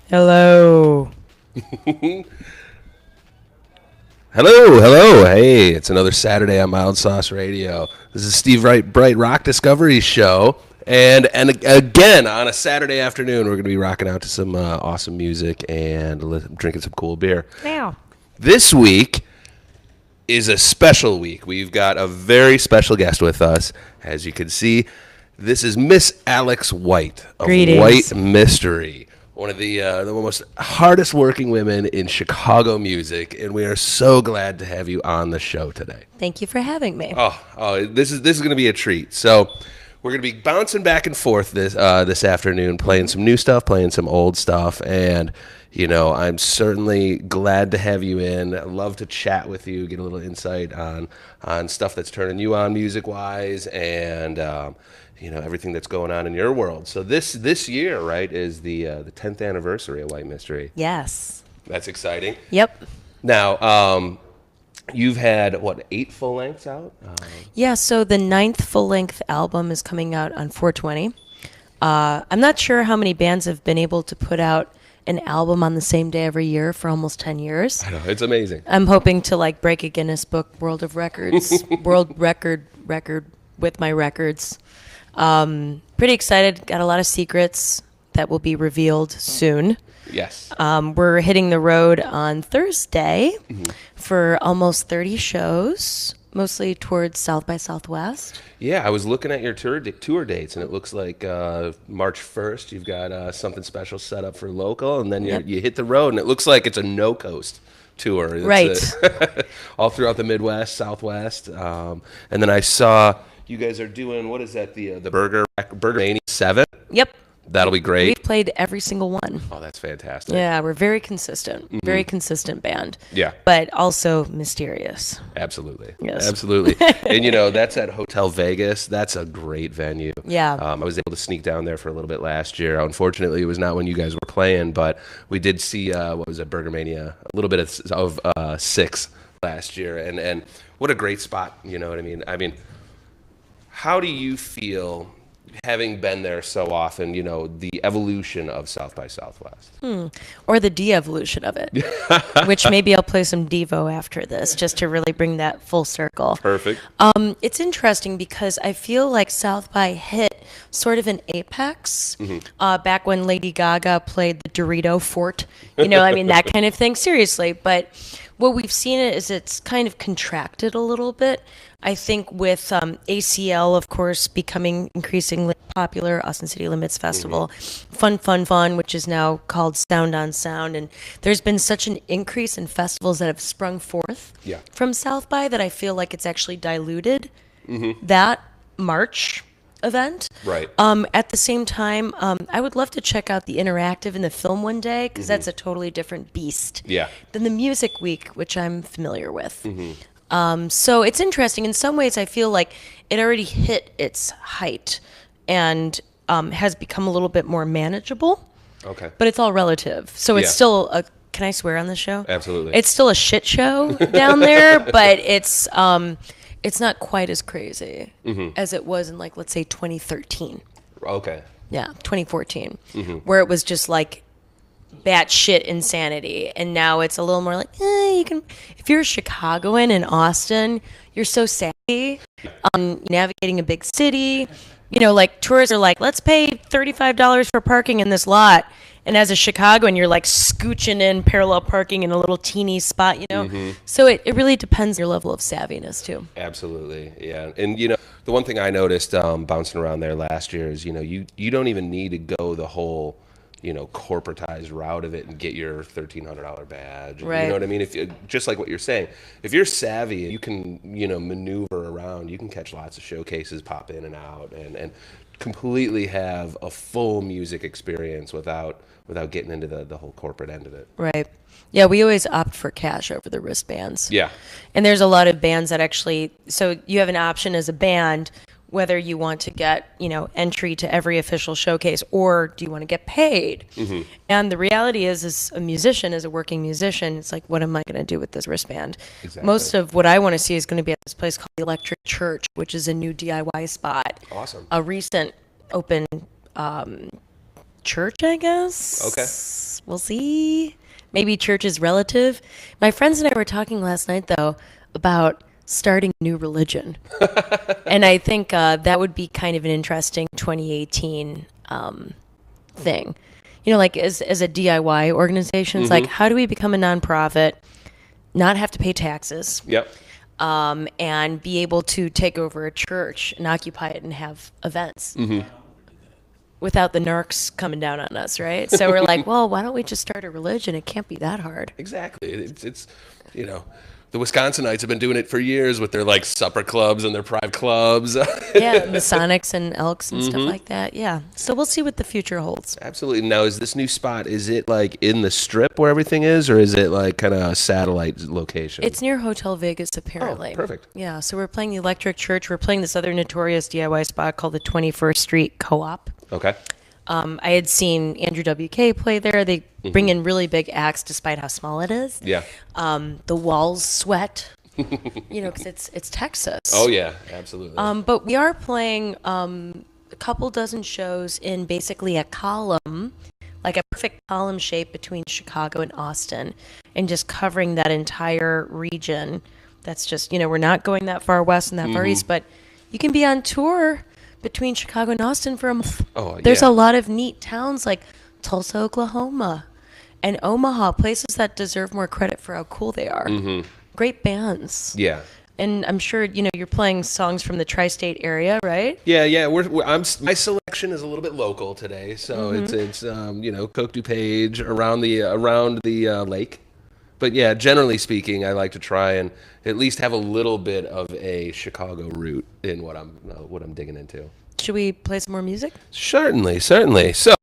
Hello. Hello. Hey, it's another Saturday on Mild Sauce Radio. This is Steve Wright, Bright Rock Discovery Show. And again, on a Saturday afternoon, we're going to be rocking out to some awesome music and drinking some cool beer. Now. This week is a special week. We've got a very special guest with us. As you can see, this is Miss Alex White of Greetings. White Mystery. One of the most hardest working women in Chicago music, and we are so glad to have you on the show today. Thank you for having me. This is going to be a treat. So we're going to be bouncing back and forth this afternoon, playing some new stuff, playing some old stuff, and I'm certainly glad to have you in. I'd love to chat with you, get a little insight on stuff that's turning you on music wise, and everything that's going on in your world. So this year, right, is the 10th anniversary of White Mystery. Yes. That's exciting. Yep. Now, you've had, 8 full lengths out? Yeah, so the 9th full-length album is coming out on 4/20. I'm not sure how many bands have been able to put out an album on the same day every year for almost 10 years. I know, it's amazing. I'm hoping to break a Guinness Book World of Records, world record with my records. Pretty excited. Got a lot of secrets that will be revealed soon. Yes. We're hitting the road on Thursday for almost 30 shows, mostly towards South by Southwest. Yeah, I was looking at your tour dates, and it looks like March 1st, you've got something special set up for local, and then you hit the road, and it looks like it's a no-coast tour. It's Right. all throughout the Midwest, Southwest. And then I saw you guys are doing, what is that, the Burger Mania 7? Yep. That'll be great. We've played every single one. Oh, that's fantastic. Yeah, we're very consistent. Very consistent band. Yeah. But also mysterious. Absolutely. Yes. Absolutely. And, that's at Hotel Vegas. That's a great venue. Yeah. I was able to sneak down there for a little bit last year. Unfortunately, it was not when you guys were playing, but we did see, Burger Mania, a little bit of 6 last year. And what a great spot, you know what I mean? I mean, how do you feel, having been there so often, the evolution of South by Southwest? Or the de-evolution of it, which maybe I'll play some Devo after this just to really bring that full circle. Perfect. It's interesting because I feel like South by hit sort of an apex back when Lady Gaga played the Dorito Fort, that kind of thing, seriously. But what we've seen is it's kind of contracted a little bit. I think with ACL, of course, becoming increasingly popular, Austin City Limits Festival, Fun, which is now called Sound on Sound. And there's been such an increase in festivals that have sprung forth from South by that I feel like it's actually diluted that March event. Right. At the same time, I would love to check out the interactive and the film one day because that's a totally different beast than the Music Week, which I'm familiar with. So it's interesting. In some ways, I feel like it already hit its height and has become a little bit more manageable. Okay. But it's all relative. So it's still a... Can I swear on this show? Absolutely. It's still a shit show down there, but it's not quite as crazy as it was in, let's say 2013. Okay. Yeah, 2014, where it was just batshit insanity, and now it's a little more you can. If you're a Chicagoan in Austin, you're so savvy, navigating a big city. Tourists are let's pay $35 for parking in this lot, and as a Chicagoan, you're scooching in parallel parking in a little teeny spot. So it really depends on your level of savviness too. Absolutely, yeah. And the one thing I noticed bouncing around there last year is you don't even need to go the whole corporatized route of it and get your $1,300 badge. Right. You know what I mean? If just like what you're saying, if you're savvy, you can maneuver around. You can catch lots of showcases, pop in and out, and completely have a full music experience without getting into the whole corporate end of it. Right. Yeah, we always opt for cash over the wristbands. Yeah. And there's a lot of bands that actually, so you have an option as a band whether you want to get, entry to every official showcase or do you want to get paid? Mm-hmm. And the reality is, as a musician, as a working musician, it's what am I going to do with this wristband? Exactly. Most of what I want to see is going to be at this place called the Electric Church, which is a new DIY spot. Awesome. A recent open church, I guess. Okay. We'll see. Maybe church is relative. My friends and I were talking last night, though, about starting a new religion. And I think that would be kind of an interesting 2018 thing. You know, like as a DIY organization, it's like, how do we become a nonprofit, not have to pay taxes, Yep. and be able to take over a church and occupy it and have events without the narcs coming down on us, right? So we're like, well, why don't we just start a religion? It can't be that hard. Exactly. It's you know, the Wisconsinites have been doing it for years with their like supper clubs and their pride clubs. Yeah, Masonics and Elks and stuff like that. Yeah. So we'll see what the future holds. Absolutely. Now, is this new spot, is it like in the strip where everything is, or is it like kind of a satellite location? It's near Hotel Vegas, apparently. Oh, perfect. Yeah, so we're playing the Electric Church. We're playing this other notorious DIY spot called the 21st Street Co-op. Okay. I had seen Andrew WK play there. They bring in really big acts despite how small it is. Yeah. The walls sweat, you know, because it's Texas. Oh, yeah. Absolutely. But we are playing a couple dozen shows in basically a column, like a perfect column shape between Chicago and Austin, and just covering that entire region. That's just, you know, we're not going that far west and that far east, but you can be on tour between Chicago and Austin for a month. Oh, There's yeah. a lot of neat towns like Tulsa, Oklahoma, and Omaha, places that deserve more credit for how cool they are. Great bands. Yeah. And I'm sure, you know, you're playing songs from the tri-state area, right? Yeah, yeah. My selection is a little bit local today, so it's you know, Coke DuPage around the lake. But yeah, generally speaking, I like to try and at least have a little bit of a Chicago root in what I'm digging into. Should we play some more music? Certainly, certainly. So,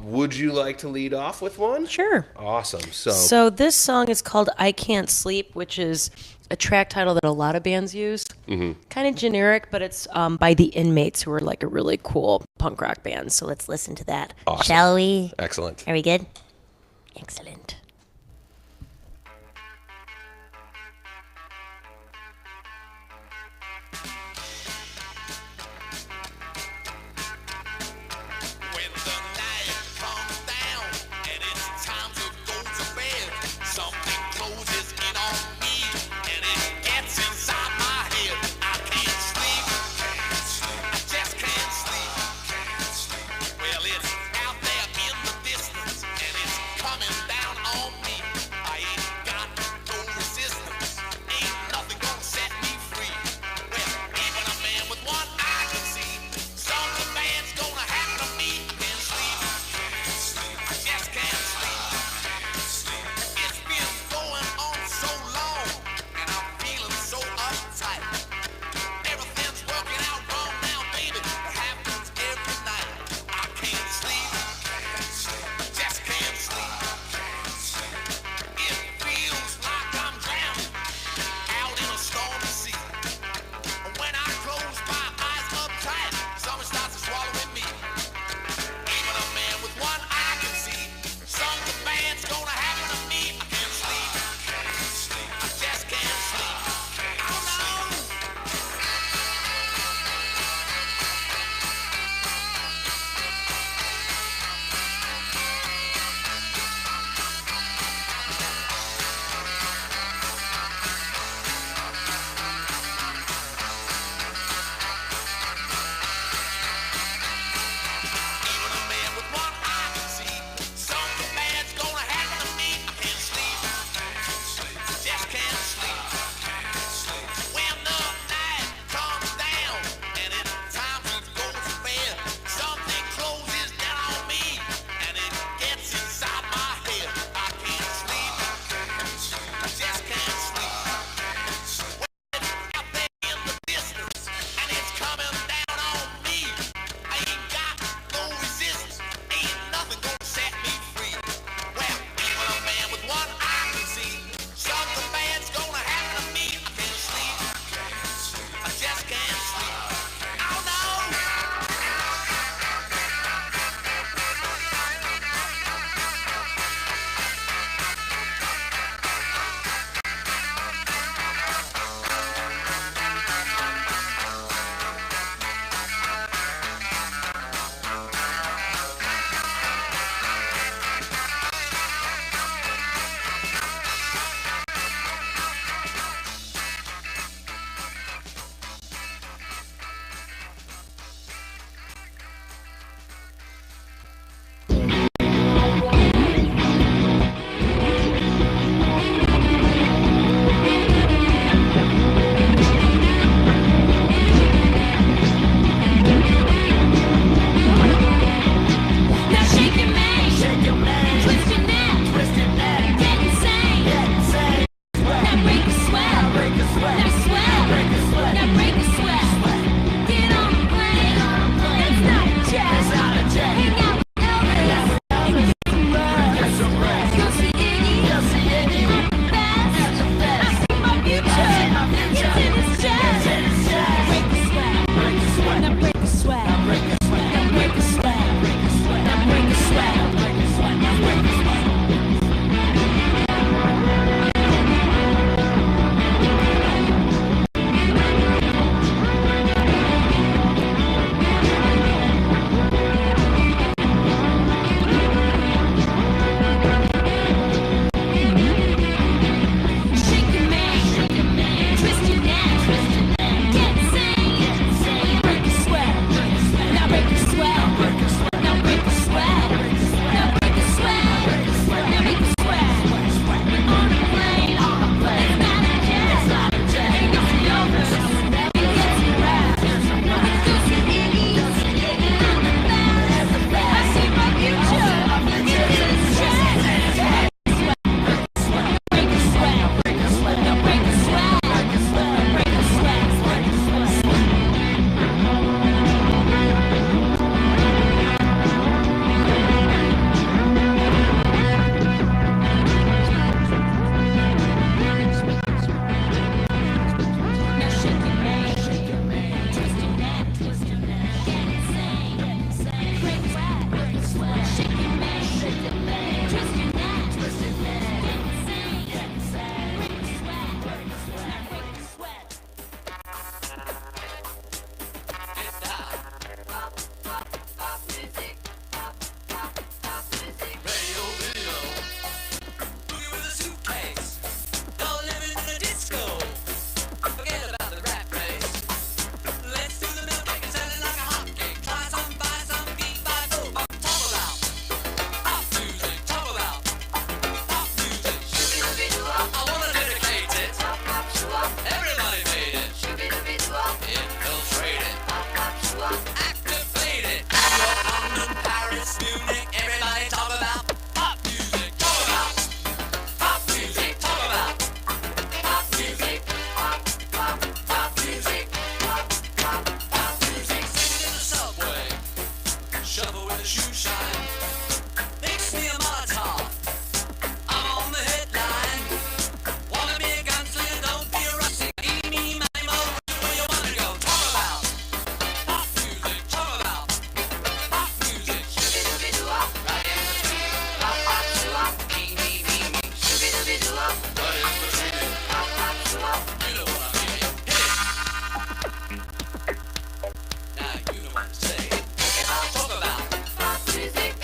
would you like to lead off with one? Sure. Awesome. So this song is called I Can't Sleep, which is a track title that a lot of bands use. Kind of generic, but it's by the Inmates, who are like a really cool punk rock band. So let's listen to that. Awesome. Shall we? Excellent. Are we good? Excellent. When the night comes down and it's time to go to bed, something closes in on me and it gets inside my head. I can't sleep. I just can't sleep. Well, it's out there in the distance and it's coming down on shovel with a shoe shine. Mix me a Molotov. I'm on the headline. Wanna be a gunslinger, don't be a rusty. Eeny, miny, mo, where you wanna go? Talk about pop music. Talk about pop music. Shooby-dooby-doo-wop, right in the tree. Pop, pop, shoo-wop, me, me, me, me. Shooby-dooby-doo-wop, right in the tree. Pop, pop, shoo-wop, you know what I mean. Hit it. Now you know what to say. I'll talk about pop music.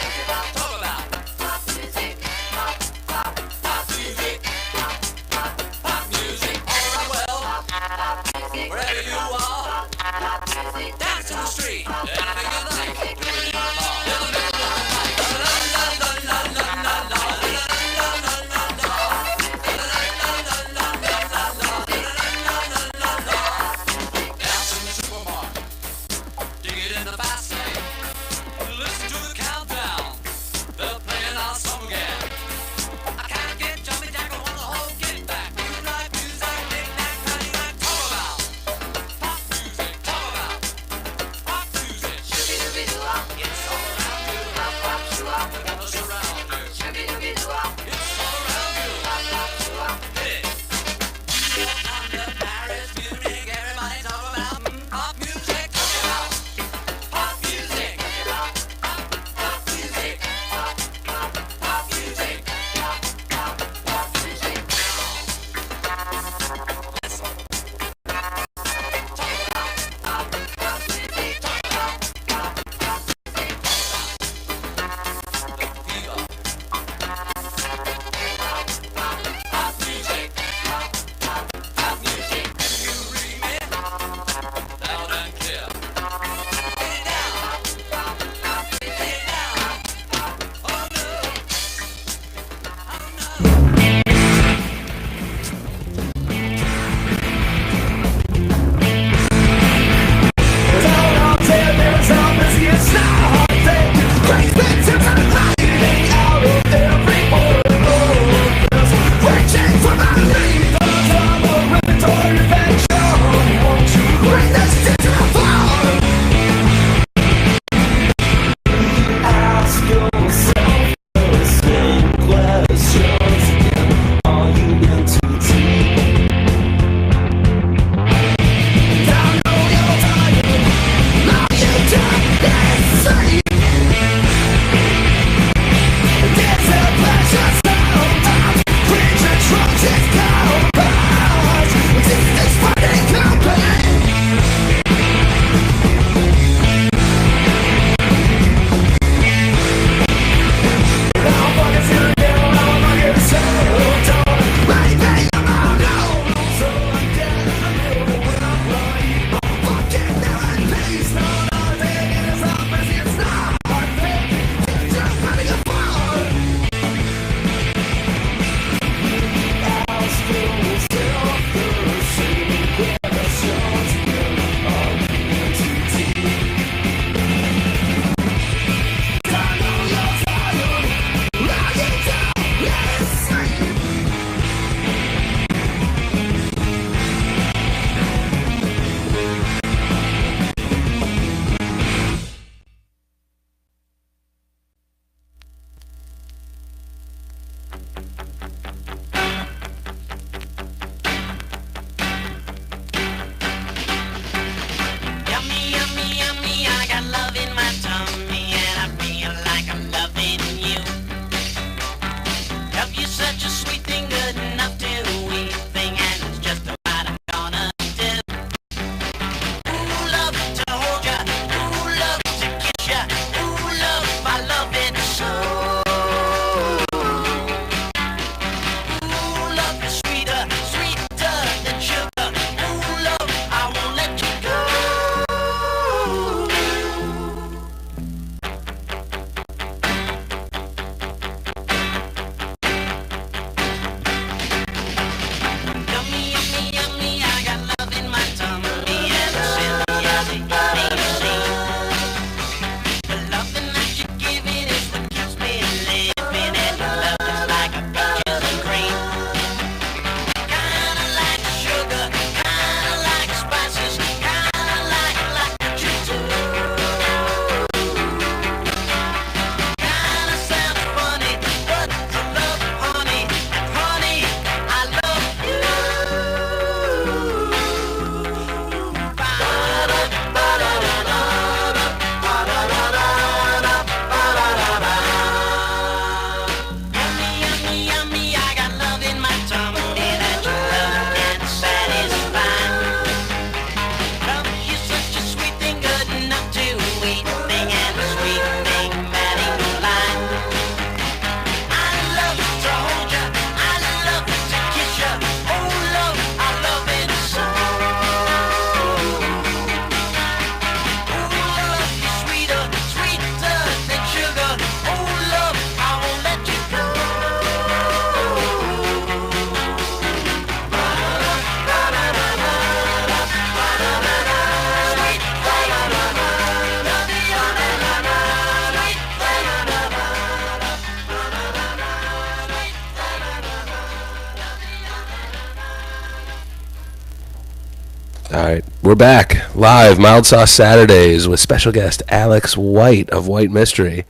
All right, we're back live, Mild Sauce Saturdays with special guest Alex White of White Mystery.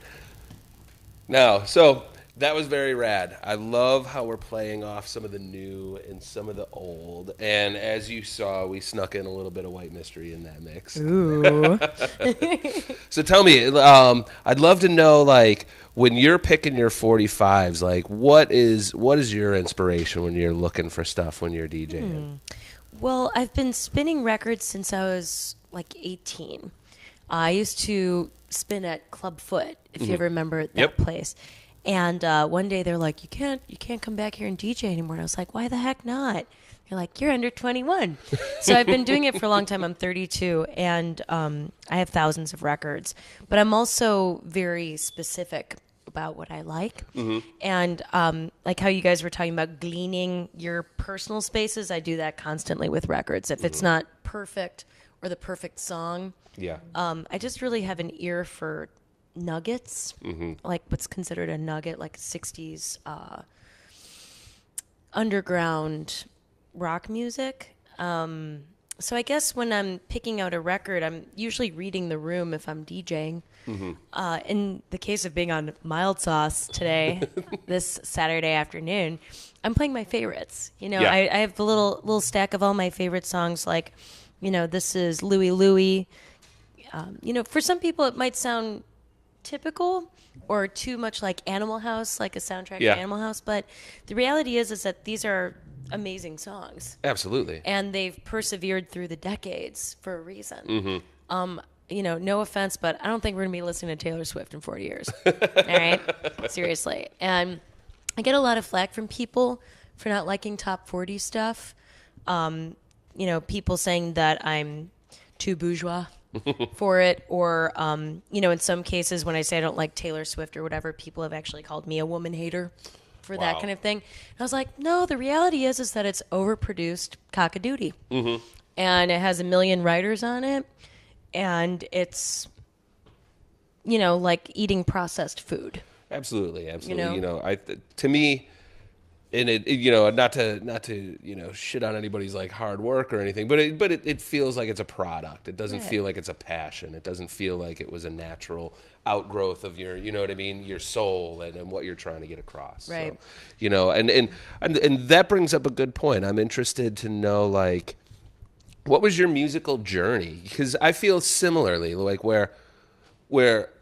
Now, so that was very rad. I love how we're playing off some of the new and some of the old. And as you saw, we snuck in a little bit of White Mystery in that mix. Ooh. So tell me, I'd love to know, like, when you're picking your 45s, like, what is your inspiration when you're looking for stuff when you're DJing? Well, I've been spinning records since I was like 18. I used to spin at Club Foot, if you ever remember that place. And one day they're like, you can't come back here and DJ anymore. And I was like, why the heck not? They're like, you're under 21. So I've been doing it for a long time. I'm 32, and I have thousands of records. But I'm also very specific about what I like. And like how you guys were talking about gleaning your personal spaces, I do that constantly with records. If it's not perfect or the perfect song, I just really have an ear for nuggets, like what's considered a nugget, like 60s underground rock music. So I guess when I'm picking out a record, I'm usually reading the room if I'm DJing. In the case of being on Mild Sauce today, this Saturday afternoon, I'm playing my favorites. You know, I have a little stack of all my favorite songs. Like, you know, this is Louie Louie. You know, for some people it might sound typical or too much like Animal House, like a soundtrack to Animal House. But the reality is that these are amazing songs. Absolutely. And they've persevered through the decades for a reason. You know, no offense, but I don't think we're going to be listening to Taylor Swift in 40 years. All right? Seriously. And I get a lot of flack from people for not liking top 40 stuff. You know, people saying that I'm too bourgeois for it, or, you know, in some cases when I say I don't like Taylor Swift or whatever, people have actually called me a woman hater for that kind of thing. And I was like, no, the reality is that it's overproduced cockadoodie. And it has a million writers on it. And it's, you know, like eating processed food. Absolutely. You know? To me, and it you know, not to you know, shit on anybody's like hard work or anything, but it feels like it's a product. It doesn't feel like it's a passion. It doesn't feel like it was a natural outgrowth of your, you know what I mean, your soul and what you're trying to get across. Right. So, you know, and that brings up a good point. I'm interested to know, like, what was your musical journey? Because I feel similarly, like where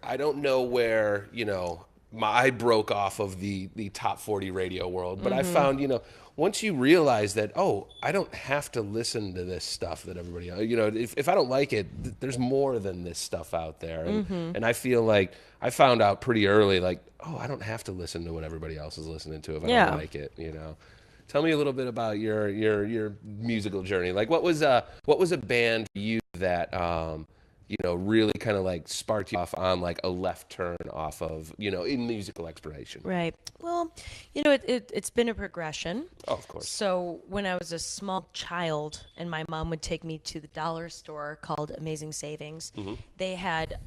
I don't know where, you know, I broke off of the top 40 radio world, but I found, you know, once you realize that, oh, I don't have to listen to this stuff that everybody, you know, if I don't like it, there's more than this stuff out there. And I feel like I found out pretty early, like, oh, I don't have to listen to what everybody else is listening to if I don't like it, you know. Tell me a little bit about your musical journey. Like, what was a band for you that you know, really kind of like sparked you off on like a left turn off of, you know, in musical exploration? Right. Well, you know, it's been a progression. Oh, of course. So when I was a small child and my mom would take me to the dollar store called Amazing Savings, they had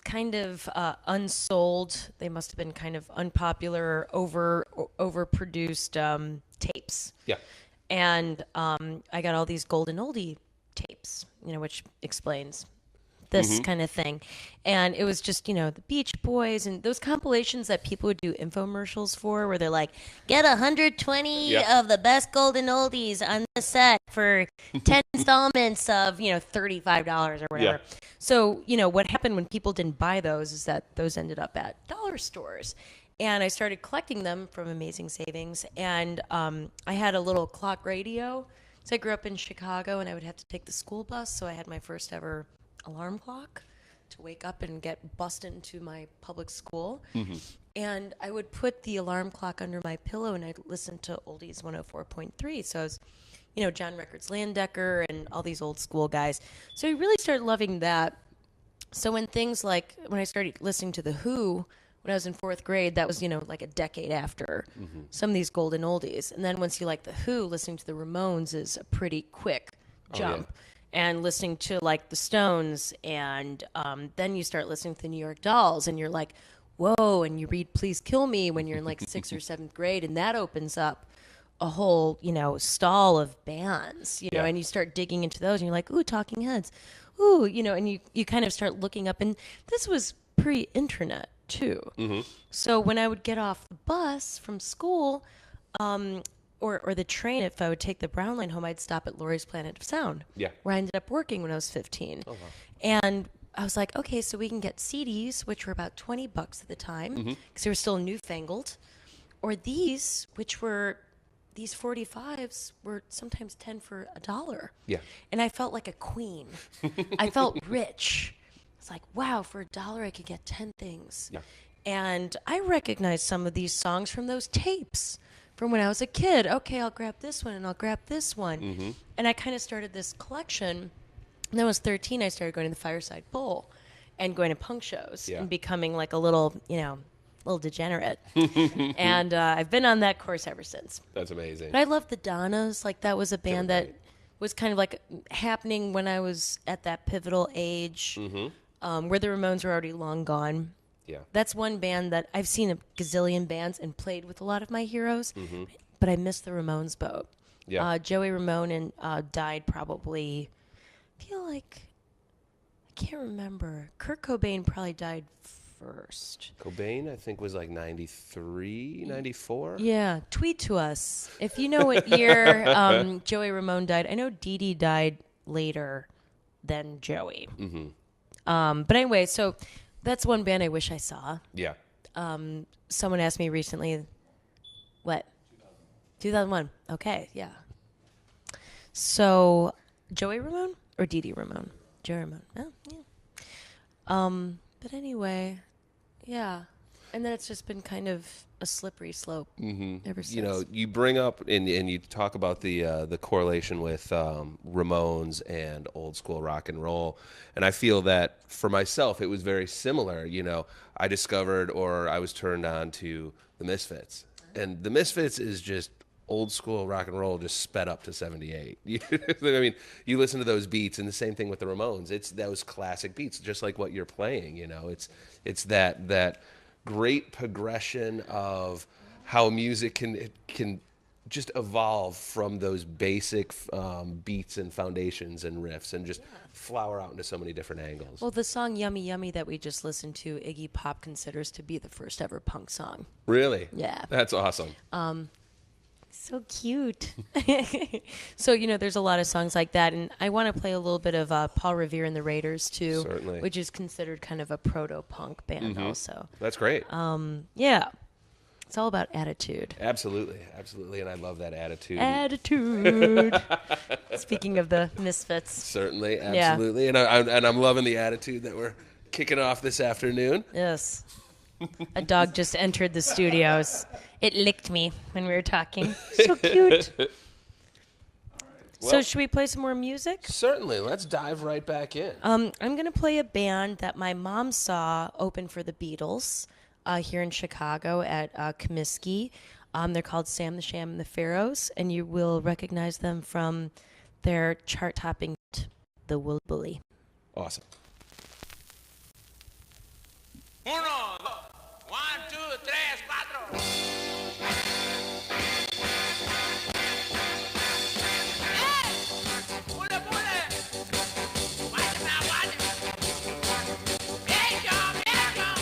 kind of unsold, they must have been kind of unpopular, overproduced tapes. Yeah. And I got all these golden oldie tapes, you know, which explains this kind of thing. And it was just, you know, the Beach Boys and those compilations that people would do infomercials for, where they're like, get 120 of the best golden oldies on the set for 10 installments of, you know, $35 or whatever. So, you know, what happened when people didn't buy those is that those ended up at dollar stores. And I started collecting them from Amazing Savings. And I had a little clock radio. So I grew up in Chicago, and I would have to take the school bus. So I had my first ever alarm clock to wake up and get bussed into my public school. And I would put the alarm clock under my pillow, and I'd listen to Oldies 104.3. So I was, you know, John Records Landecker and all these old school guys. So I really started loving that. So when things like, when I started listening to The Who, when I was in fourth grade, that was, you know, like a decade after some of these golden oldies. And then once you like The Who, listening to the Ramones is a pretty quick jump. And listening to like the Stones, and then you start listening to the New York Dolls, and you're like, whoa, and you read Please Kill Me when you're in like 6th or 7th grade, and that opens up a whole, stall of bands, Yeah. and you start digging into those and you're like, ooh, Talking Heads. Ooh, and you kind of start looking up, and this was pre-internet too. So when I would get off the bus from school, or the train, if I would take the Brown Line home, I'd stop at Laurie's Planet of Sound. Yeah. Where I ended up working when I was 15. Oh, wow. And I was like, okay, so we can get CDs, which were about $20 at the time, because they were still newfangled, or these, which were these 45s were sometimes 10 for $1. Yeah. And I felt like a queen. I felt rich. It's like, wow, for $1 I could get 10 things. Yeah. And I recognized some of these songs from those tapes from when I was a kid. Okay, I'll grab this one and I'll grab this one. And I kind of started this collection. And then when I was 13, I started going to the Fireside Bowl and going to punk shows Yeah. and becoming like a little degenerate. And I've been on that course ever since. That's amazing. But I love the Donnas. Like, that was a band that great. was kind of like happening when I was at that pivotal age, where the Ramones were already long gone. Yeah. That's one band that I've seen a gazillion bands and played with a lot of my heroes, but I missed the Ramones boat. Yeah. Joey Ramone died probably, I feel like, I can't remember. Kurt Cobain probably died first. Cobain, I think, was like 93, 94. Yeah, tweet to us if you know what year Joey Ramone died. I know Dee Dee died later than Joey. But anyway, so that's one band I wish I saw. Yeah. Someone asked me recently, what? 2001. Okay, yeah. So, Joey Ramone or Dee Dee Ramone? Joey Ramone. Oh, yeah. But anyway, yeah. And then it's just been kind of a slippery slope ever since. You know, you bring up and you talk about the correlation with Ramones and old school rock and roll, and I feel that for myself it was very similar. You know, I discovered or I was turned on to the Misfits, and the Misfits is just old school rock and roll just sped up to 78. I mean, you listen to those beats, and the same thing with the Ramones. It's those classic beats, just like what you're playing. You know, it's that great progression of how music can just evolve from those basic beats and foundations and riffs and just flower out into so many different angles. Well, the song Yummy Yummy that we just listened to, Iggy Pop considers to be the first ever punk song. Really? Yeah. That's awesome. So cute. So, you know, there's a lot of songs like that. And I want to play a little bit of Paul Revere and the Raiders, too. Certainly. Which is considered kind of a proto-punk band also. That's great. Yeah. It's all about attitude. Absolutely. And I love that attitude. Attitude. Speaking of the Misfits. Certainly, absolutely. And I'm loving the attitude that we're kicking off this afternoon. Yes. A dog just entered the studios. It licked me when we were talking. So cute. So Well- should we play some more music? Certainly. Let's dive right back in. I'm going to play a band that my mom saw open for the Beatles here in Chicago at Comiskey. They're called Sam the Sham and the Pharaohs, and you will recognize them from their chart-topping hit, The Woolly Bully. Awesome. Uno, dos, 1, 2, 3, 4. ¡Eh! ¡Pule, pule! Watch it now, watch it. Here you come, here you come.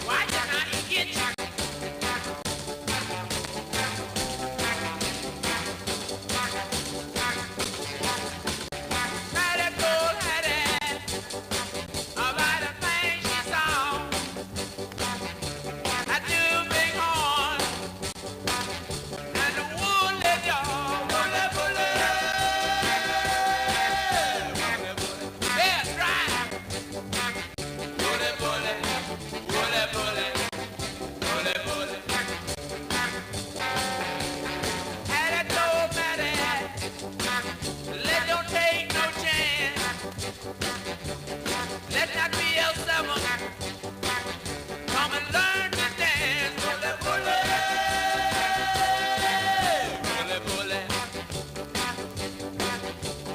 Watch it now, he gets you. Mighty cool headed about the things she saw. That two big horns and the woolly jaw, woolly bully, woolly bully. That's right. Woolly bully, woolly bully, woolly bully. Had it told Matty, let don't take no chance. Let that be a seven. Come and learn to dance. Bully, bully. Bully, bully.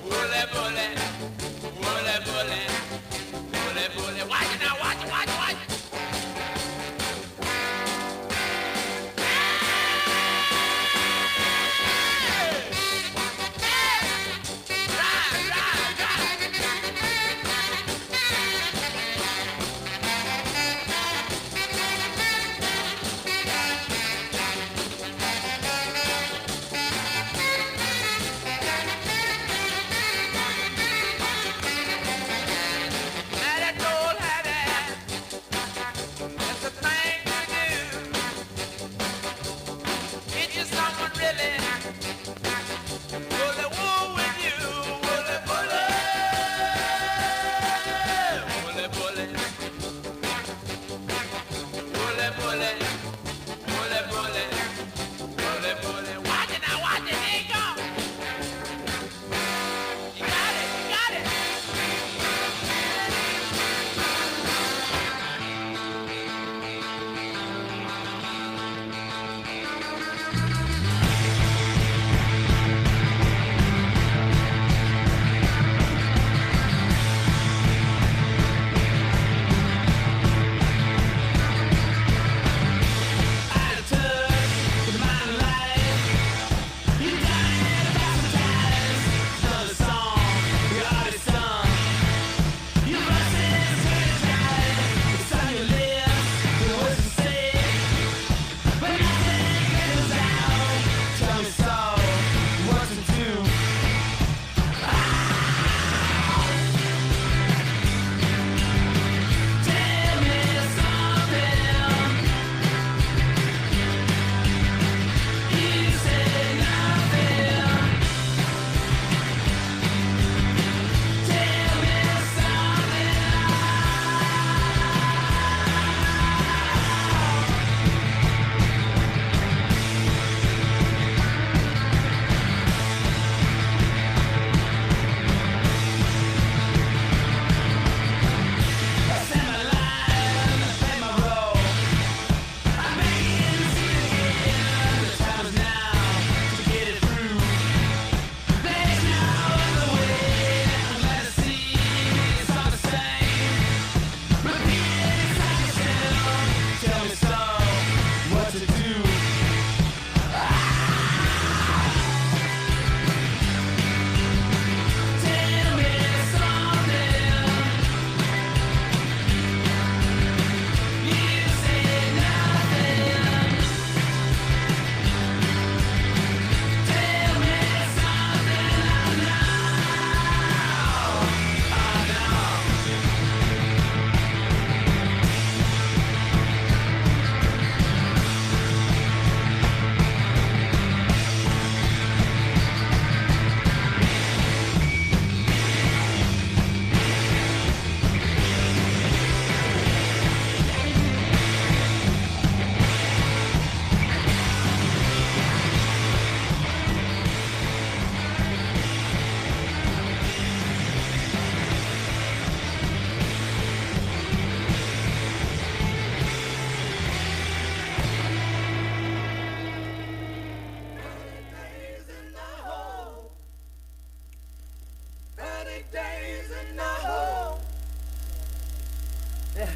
Bully, bully. Bully, bully. Bully, bully. Watch it now. Watch it, watch it, watch it.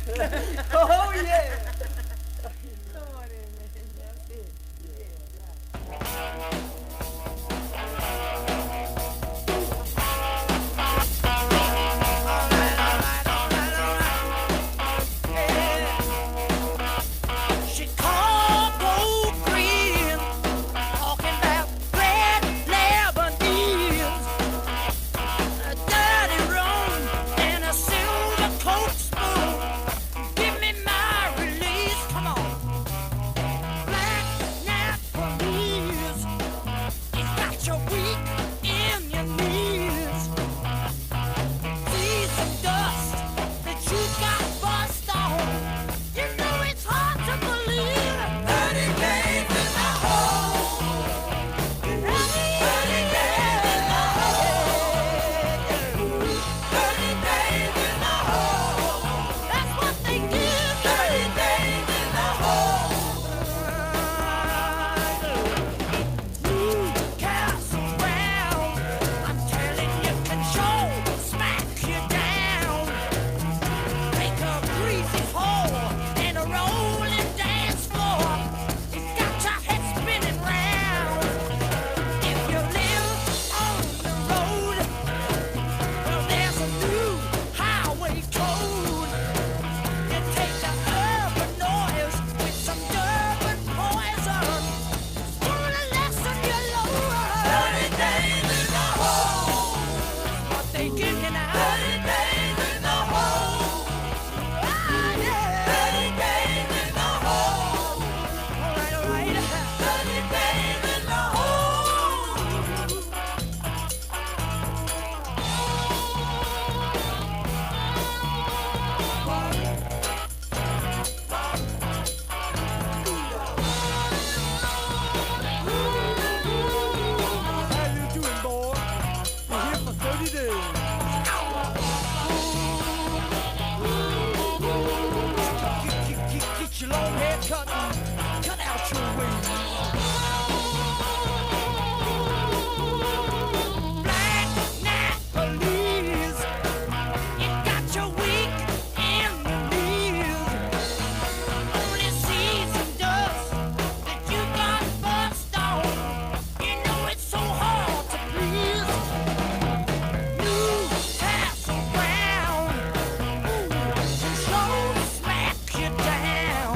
Oh yeah. Come on in, man. That's it. Chicago green, talking about red Lebanese, a dirty rum and a silver Coke spoon. Give me my release, come on. Black Nepalese, it's got you weak in your knees. See some dust that you got bust on. You know it's hard to believe. 30 days in the hole. 30 days in the hole. 30 days in the hole. That's what they give. 30 days in the hole. Castle Brown, I'm telling you, control, smack you down. Make a greasy hole and a rolling dance floor. It's got your head spinning round. If you live on the road, well, there's a new highway code. You take the urban noise with some Durban poison. Gonna lessen your load. 30 days in the hole. What they give you now? 30 days in the hole. 30 days in the hole. All right, all right. 30 days in the hole. How you doing, boy? We're here for 30 days. Get your long hair cut and cut out your wings. Black Nepalese, it got you weak in your knees. Only sees and dust that you got bust on. You know it's so hard to please. Newcastle Brown, control smack you down.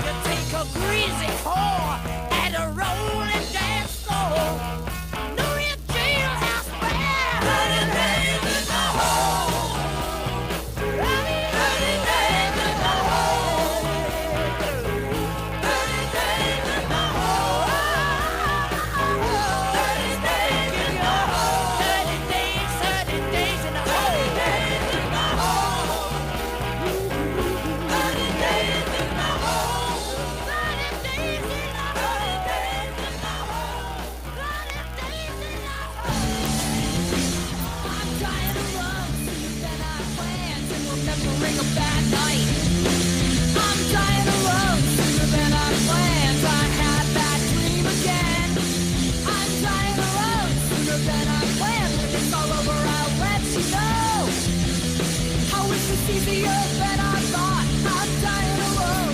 You take a greasy whore at a rolling dance floor. Know your jailhouse bad. 30 days in the hole. 30 days in the hole. 30 days in the hole. 30 days in the hole. 30 days in the hole. 30 days in the hole. 30 days in the hole. 30 days in the hole. 30 days in the hole. 30 days in the hole. I'm trying to run sooner than I planned and remembering a bad night. I'm trying to run sooner than I planned. I had that dream again. I'm trying to run sooner than I planned. When it's all over, I'll let you know. I wish it's easier than I thought. I'm trying to run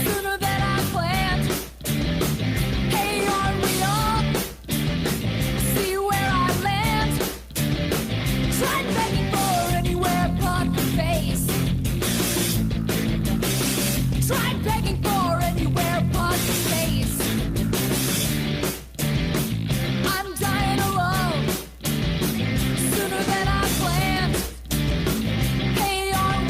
sooner than I planned. Hey, are we up? See where I land. Tried begging for anywhere but the face. Tried begging for anywhere but the face. I'm dying alone sooner than I planned. Hey, are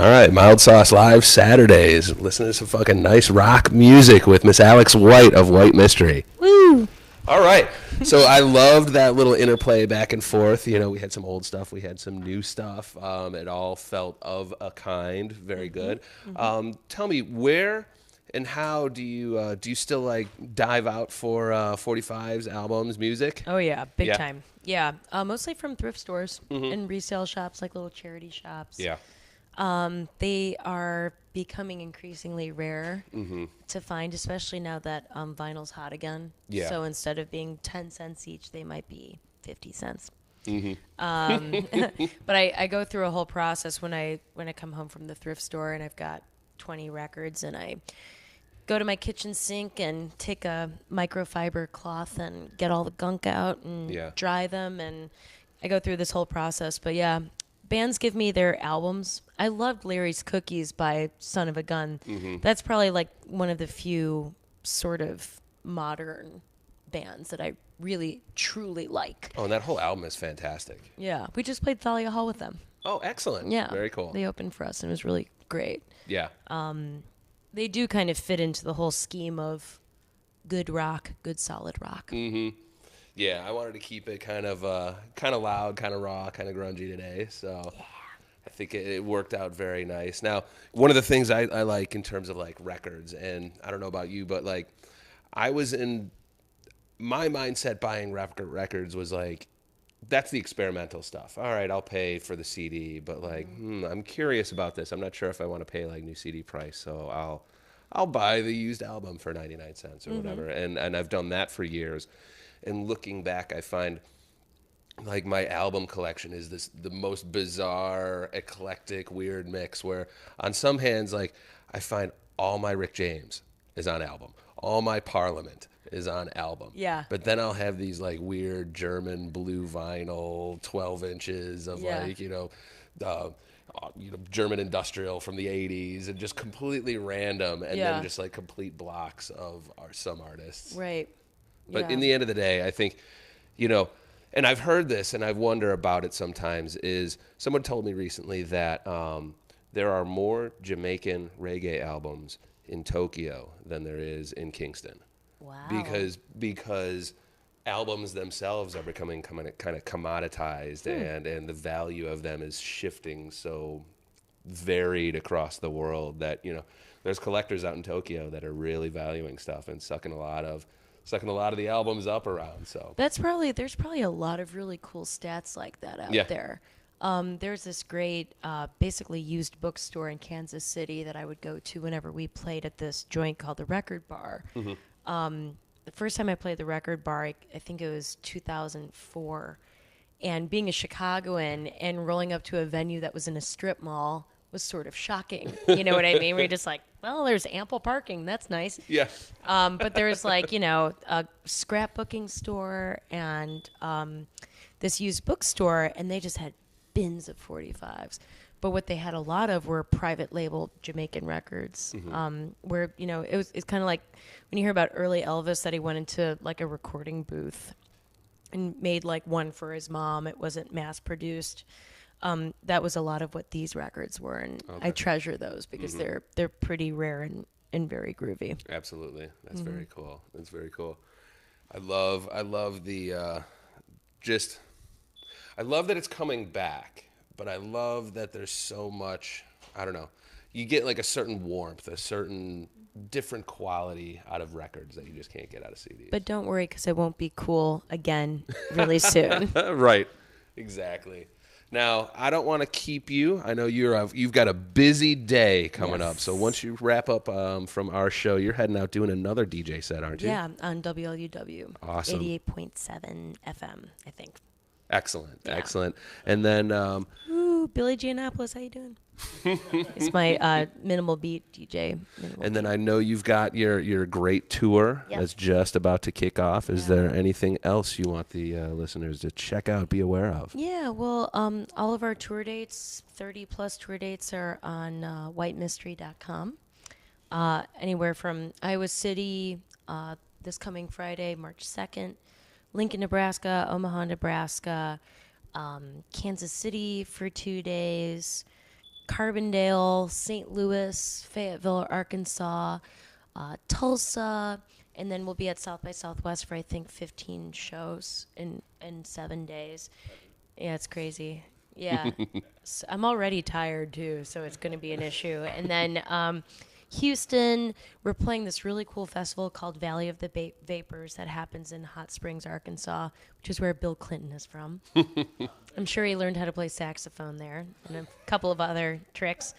All right, Mild Sauce Live Saturdays. Listen to some fucking nice rock music with Miss Alex White of White Mystery. Woo! All right. So I loved that little interplay back and forth. You know, we had some old stuff, we had some new stuff. It all felt of a kind. Very good. Tell me, where and how do you still like dive out for 45s, albums, music? Oh yeah, big Yeah. time. Yeah, mostly from thrift stores and resale shops, like little charity shops. Yeah. They are becoming increasingly rare to find, especially now that vinyl's hot again. Yeah. So instead of being 10 cents each, they might be 50 cents. But I go through a whole process when I come home from the thrift store and I've got 20 records, and I go to my kitchen sink and take a microfiber cloth and get all the gunk out and Yeah. dry them, and I go through this whole process. But yeah, bands give me their albums. I loved Larry's Cookies by Son of a Gun. That's probably like one of the few sort of modern bands that I really truly like. Oh, and that whole album is fantastic. Yeah, we just played Thalia Hall with them. Oh, excellent. Yeah, Very cool. They opened for us and it was really great. Yeah. They do kind of fit into the whole scheme of good rock, good solid rock. Yeah, I wanted to keep it kind of loud, kind of raw, kind of grungy today. So I think it worked out very nice. Now, one of the things I like in terms of like records, and I don't know about you, but like I was in my mindset buying records was like, that's the experimental stuff. All right, I'll pay for the CD, but like, I'm curious about this. I'm not sure if I want to pay like new CD price, so I'll buy the used album for 99 cents or whatever. And I've done that for years. And looking back, I find like my album collection is the most bizarre, eclectic, weird mix where on some hands, like I find all my Rick James is on album. All my Parliament is on album. Yeah. But then I'll have these like weird German blue vinyl, 12 inches of like, German industrial from the 80s and just completely random, and then just like complete blocks of some artists. Right. But in the end of the day, I think, and I've heard this and I wonder about it sometimes, is someone told me recently that there are more Jamaican reggae albums in Tokyo than there is in Kingston. Wow. Because albums themselves are becoming kind of commoditized, and the value of them is shifting so varied across the world that, there's collectors out in Tokyo that are really valuing stuff and sucking a lot of the albums up around. So there's probably a lot of really cool stats like that out there. There's this great, basically used bookstore in Kansas City that I would go to whenever we played at this joint called the Record Bar. The first time I played the Record Bar, I think it was 2004. And being a Chicagoan and rolling up to a venue that was in a strip mall was sort of shocking. You know what I mean? We're just like, well, there's ample parking. That's nice. yeah. But there's like, a scrapbooking store and this used bookstore, and they just had bins of 45s. But what they had a lot of were private label Jamaican records, where, it's kind of like when you hear about early Elvis that he went into like a recording booth and made like one for his mom. It wasn't mass produced. That was a lot of what these records were, and I treasure those because they're pretty rare and very groovy. Absolutely. That's very cool. That's very cool. I love the I love that it's coming back, but I love that there's so much, I don't know, you get like a certain warmth, a certain different quality out of records that you just can't get out of CDs. But don't worry, because it won't be cool again really soon. Right. Exactly. Now, I don't want to keep you. I know you've got a busy day coming up. So once you wrap up from our show, you're heading out doing another DJ set, aren't you? Yeah, on WLUW. Awesome. 88.7 FM, I think. Excellent. Yeah. Excellent. And then Ooh, Billy Giannopoulos, how you doing? It's my minimal beat DJ. And then I know you've got your great tour that's just about to kick off. Is there anything else you want the listeners to check out, be aware of? Yeah, well, all of our tour dates, 30-plus tour dates, are on whitemystery.com. Anywhere from Iowa City this coming Friday, March 2nd, Lincoln, Nebraska, Omaha, Nebraska, Kansas City for 2 days, Carbondale, St. Louis, Fayetteville, Arkansas, Tulsa, and then we'll be at South by Southwest for I think 15 shows in 7 days. Yeah, it's crazy. Yeah, so I'm already tired too, so it's going to be an issue. And then Houston, we're playing this really cool festival called Valley of the Vapors that happens in Hot Springs, Arkansas, which is where Bill Clinton is from. I'm sure he learned how to play saxophone there and a couple of other tricks.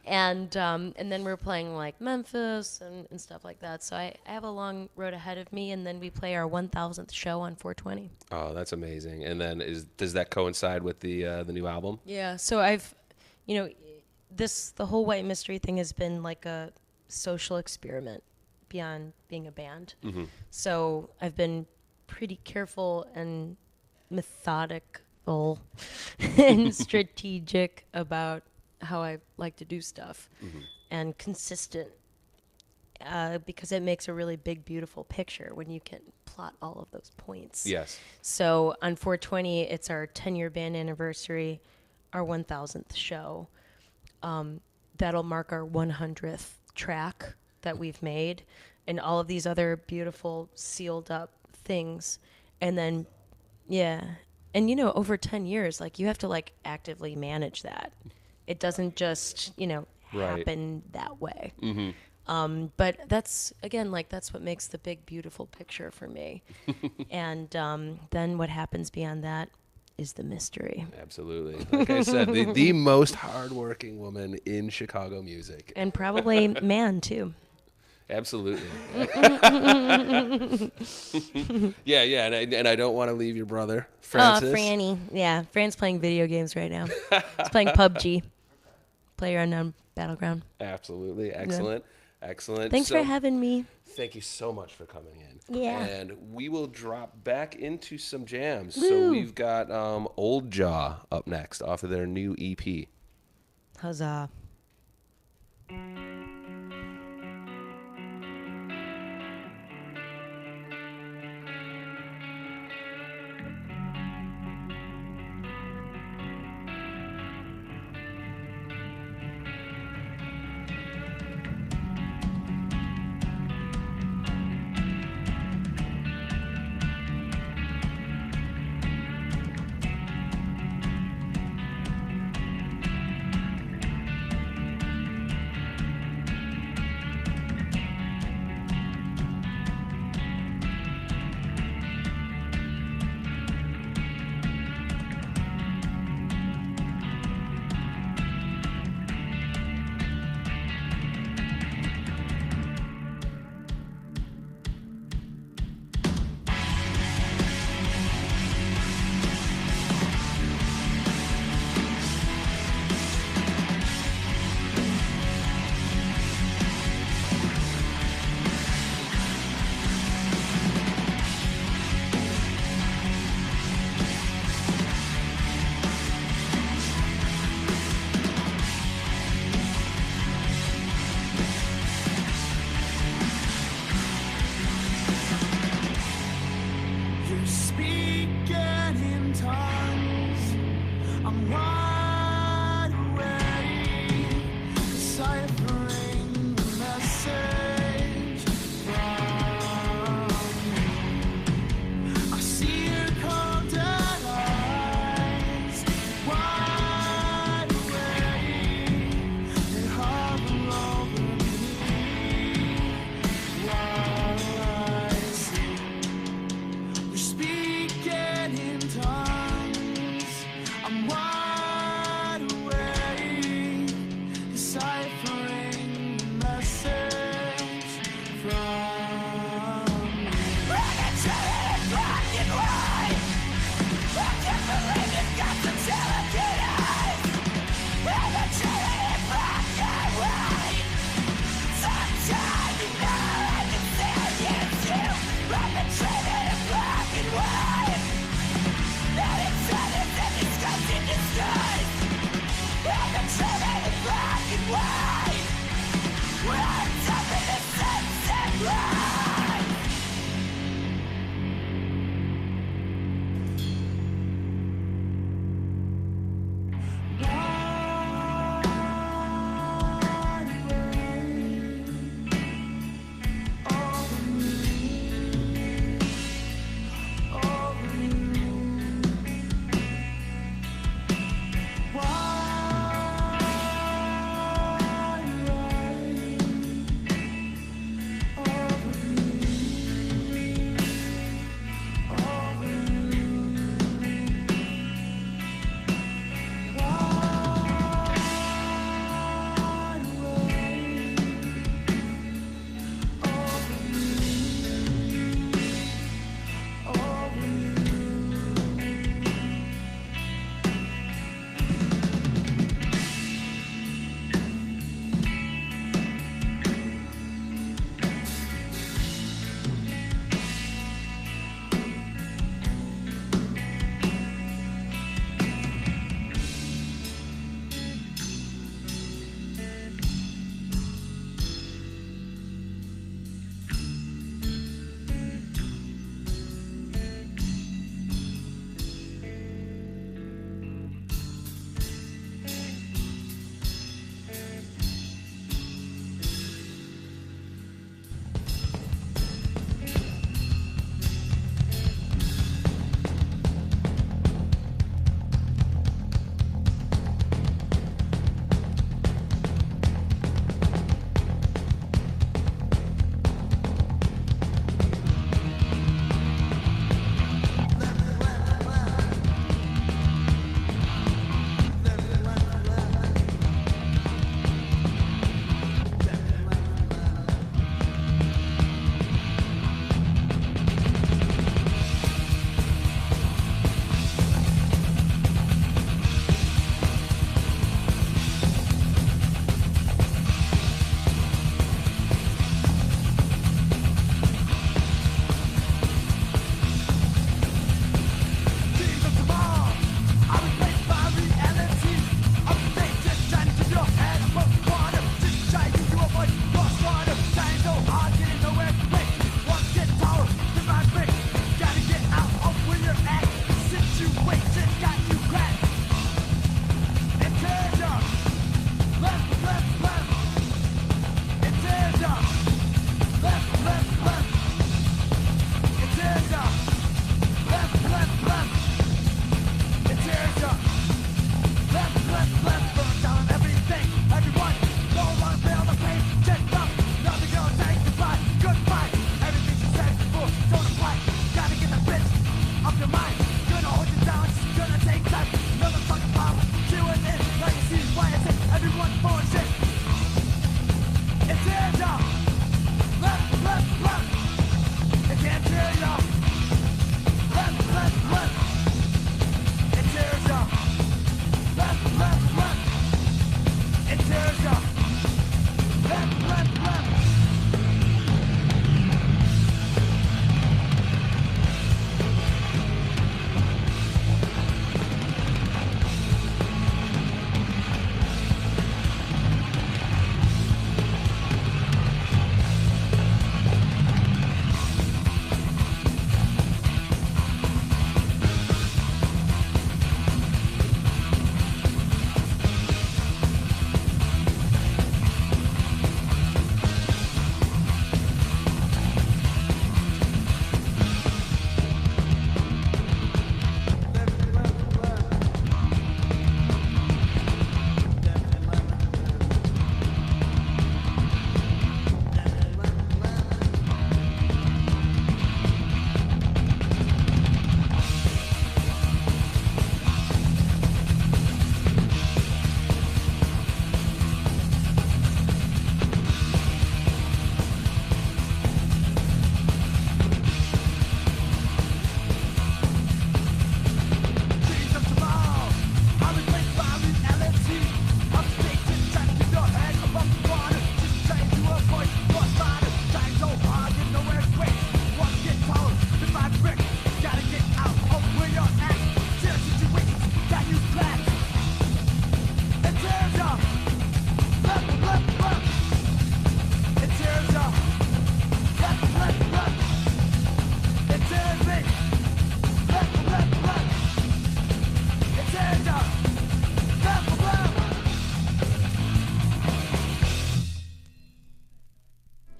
And then we're playing like Memphis and stuff like that. So I have a long road ahead of me, and then we play our 1,000th show on 420. Oh, that's amazing. And then does that coincide with the new album? Yeah. So I've, the whole White Mystery thing has been like a social experiment beyond being a band. Mm-hmm. So I've been pretty careful and methodical and strategic about how I like to do stuff, and consistent, because it makes a really big, beautiful picture when you can plot all of those points. Yes. So on 420, it's our 10-year band anniversary, our 1,000th show. That'll mark our 100th track that we've made, and all of these other beautiful sealed up things. And then, yeah. And, over 10 years, like, you have to, like, actively manage that. It doesn't just, happen that way. Mm-hmm. But that's, again, like, that's what makes the big, beautiful picture for me. And then what happens beyond that is the mystery. Absolutely. Like I said, the most hardworking woman in Chicago music. And probably man, too. Absolutely. Yeah, and I don't want to leave your brother, Francis. Oh, Franny. Yeah, Fran's playing video games right now. He's playing PUBG. PlayerUnknown Battleground. Absolutely. Excellent. Yeah. Excellent. Thanks for having me. Thank you so much for coming in. Yeah. And we will drop back into some jams. Woo. So we've got Old Jaw up next off of their new EP. Huzzah.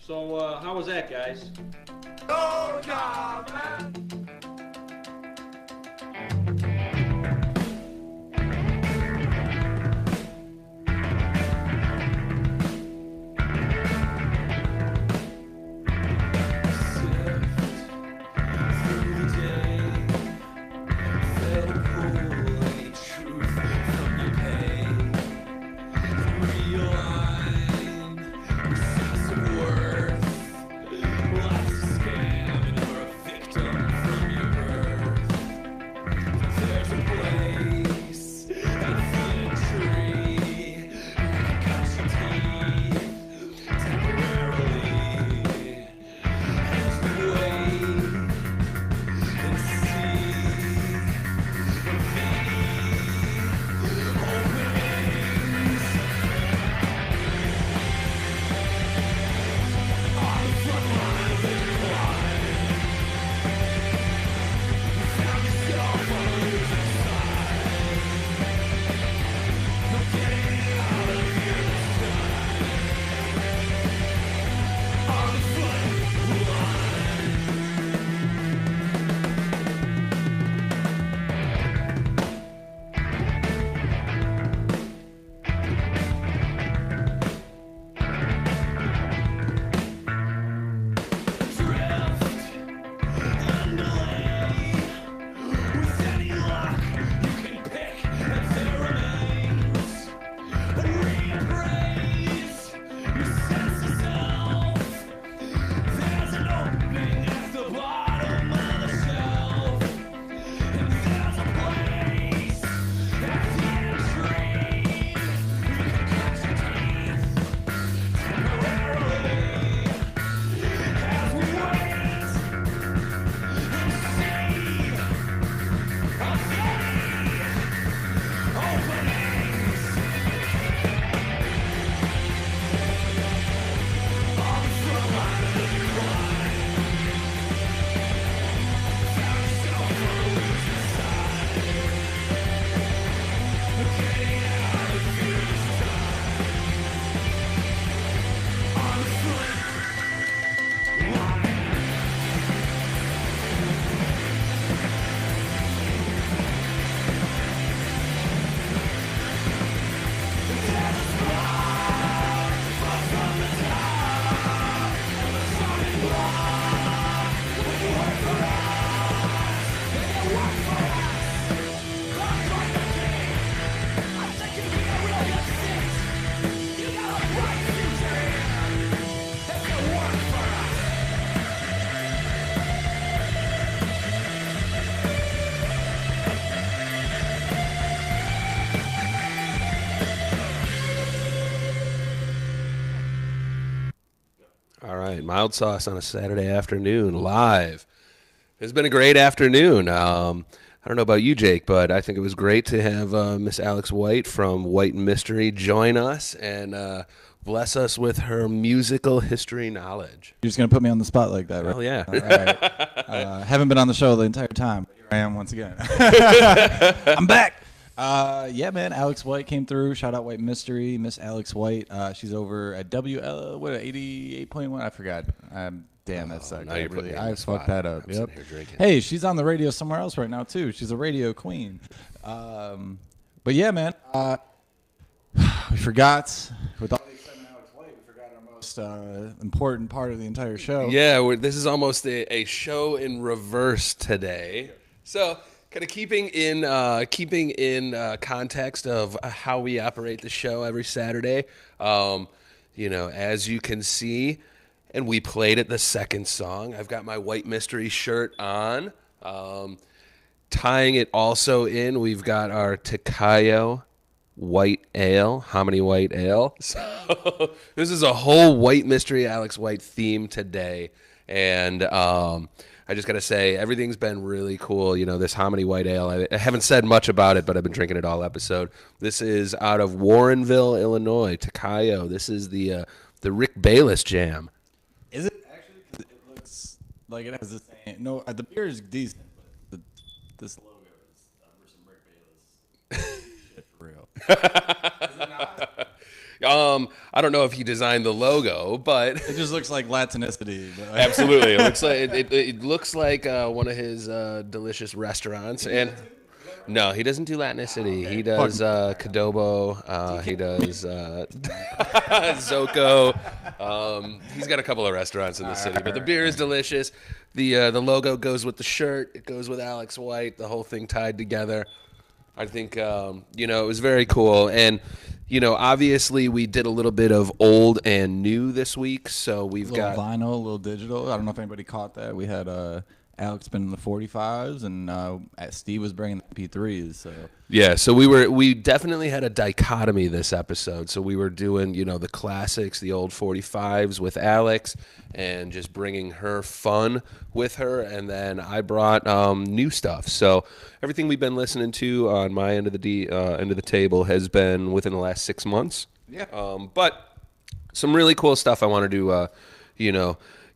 So, how was that, guys? Oh, God, man. All right, Mild Sauce on a Saturday afternoon, live. It's been a great afternoon. I don't know about you, Jake, but I think it was great to have Miss Alex White from White Mystery join us and bless us with her musical history knowledge. You're just going to put me on the spot like that, right? Oh, yeah. All right. Haven't been on the show the entire time, but here I am once again. I'm back. Yeah, man. Alex White came through. Shout out White Mystery, Miss Alex White. She's over at 88.1. I forgot. Damn, that sucked. now you're putting me on I the fucked spot. that up. I'm Yep. sitting here drinking. Hey, she's on the radio somewhere else right now too. She's a radio queen. But yeah, man. We forgot with all the excitement of Alex White, we forgot our most important part of the entire show. Yeah, this is almost a show in reverse today. So, kind of keeping in context of how we operate the show every Saturday. As you can see, and we played it the second song. I've got my White Mystery shirt on. Tying it also in, we've got our Takayo White Ale, Hominy White Ale. So this is a whole White Mystery Alex White theme today. And I just got to say, everything's been really cool. You know, this Hominy White Ale, I haven't said much about it, but I've been drinking it all episode. This is out of Warrenville, Illinois, Takayo. This is the Rick Bayless jam. Is it actually? 'Cause it looks like it has the same. No, the beer is decent, but this logo is some Rick Bayless shit for real. Is it not? I don't know if he designed the logo, but It just looks like Latinicity. But absolutely, it looks like one of his delicious restaurants. And no, he doesn't do Latinicity. He does Cadobo. He does Zoco. He's got a couple of restaurants in the city, but the beer is delicious. The logo goes with the shirt. It goes with Alex White. The whole thing tied together. I think it was very cool. And obviously we did a little bit of old and new this week, so we've a little got vinyl, a little digital. I don't know if anybody caught that. We had Alex spinning the 45s, and Steve was bringing the MP3s. So yeah. So we definitely had a dichotomy this episode. So we were doing the classics, the old 45s with Alex, and just bringing her fun with her, and then I brought new stuff. So everything we've been listening to on my end of the table has been within the last 6 months. Yeah. But some really cool stuff I wanted to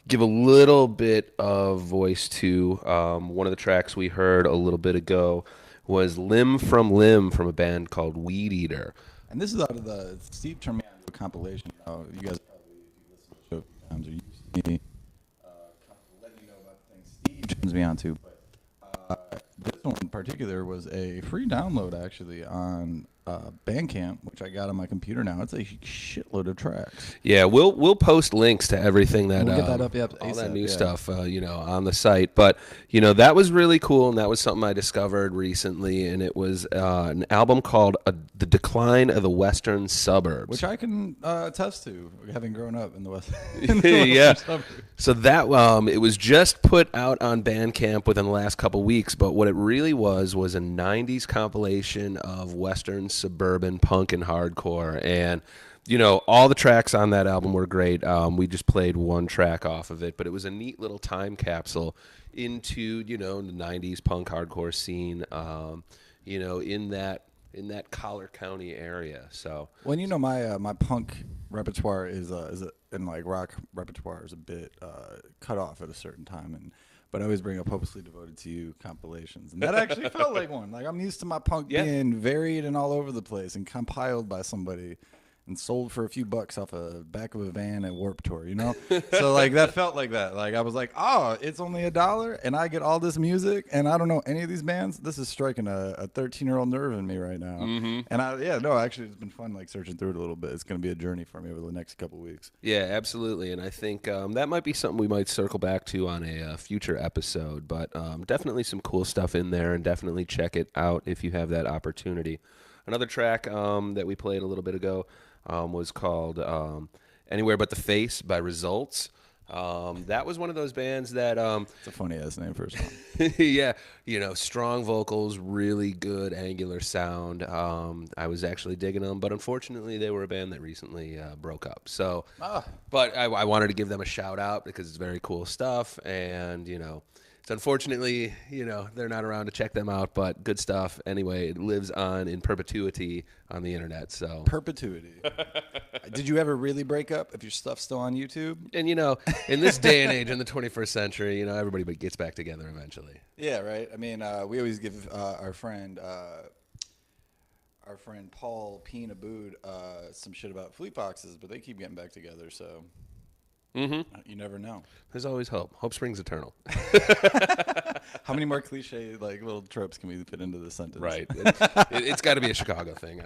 give a little bit of voice to. One of the tracks we heard a little bit ago was Limb from a band called Weed Eater. And this is out of the Steve turned me on to a compilation. You guys probably, if you listen to the show a few times, or you see me let you know about the things Steve turns me on to. But this one in particular was a free download actually on Bandcamp, which I got on my computer now. It's a shitload of tracks. Yeah, we'll post links to everything that We'll get that up, all that ASAP, new yeah. stuff on the site. But that was really cool, and that was something I discovered recently, and it was an album called "The Decline of the Western Suburbs," Which I can attest to, having grown up in the West. yeah. So that it was just put out on Bandcamp within the last couple weeks, but what it really was a 90s compilation of Western suburban punk and hardcore, and all the tracks on that album were great. We just played one track off of it, but it was a neat little time capsule into the 90s punk hardcore scene, in that Collar County area. So my my punk repertoire is and like rock repertoire is a bit cut off at a certain time, but I always bring up Hopelessly Devoted to You compilations, and that actually felt like one. Like, I'm used to my punk being varied and all over the place and compiled by somebody and sold for a few bucks off the back of a van at Warped Tour, So like that felt like that. Like I was like, oh, it's only $1 and I get all this music and I don't know any of these bands. This is striking a 13-year-old nerve in me right now. Mm-hmm. And actually it's been fun like searching through it a little bit. It's going to be a journey for me over the next couple of weeks. yeah, absolutely. And I think that might be something we might circle back to on a future episode, but definitely some cool stuff in there, and definitely check it out if you have that opportunity. Another track that we played a little bit ago was called Anywhere But the Face by Results. That was one of those bands that It's a funny ass name for a song. yeah, strong vocals, really good angular sound. I was actually digging them, but unfortunately they were a band that recently broke up. So but I wanted to give them a shout out because it's very cool stuff, and it's unfortunately, they're not around to check them out, but good stuff. Anyway, it lives on in perpetuity on the internet. So Perpetuity. Did you ever really break up if your stuff's still on YouTube? and in this day and age, in the 21st century, everybody gets back together eventually. Yeah, right. I mean, we always give our friend Paul Peen Abood some shit about Fleet Foxes, but they keep getting back together, so you never know. There's always hope. Hope springs eternal. How many more cliche like little tropes can we fit into this sentence? Right. It's got to be a Chicago thing.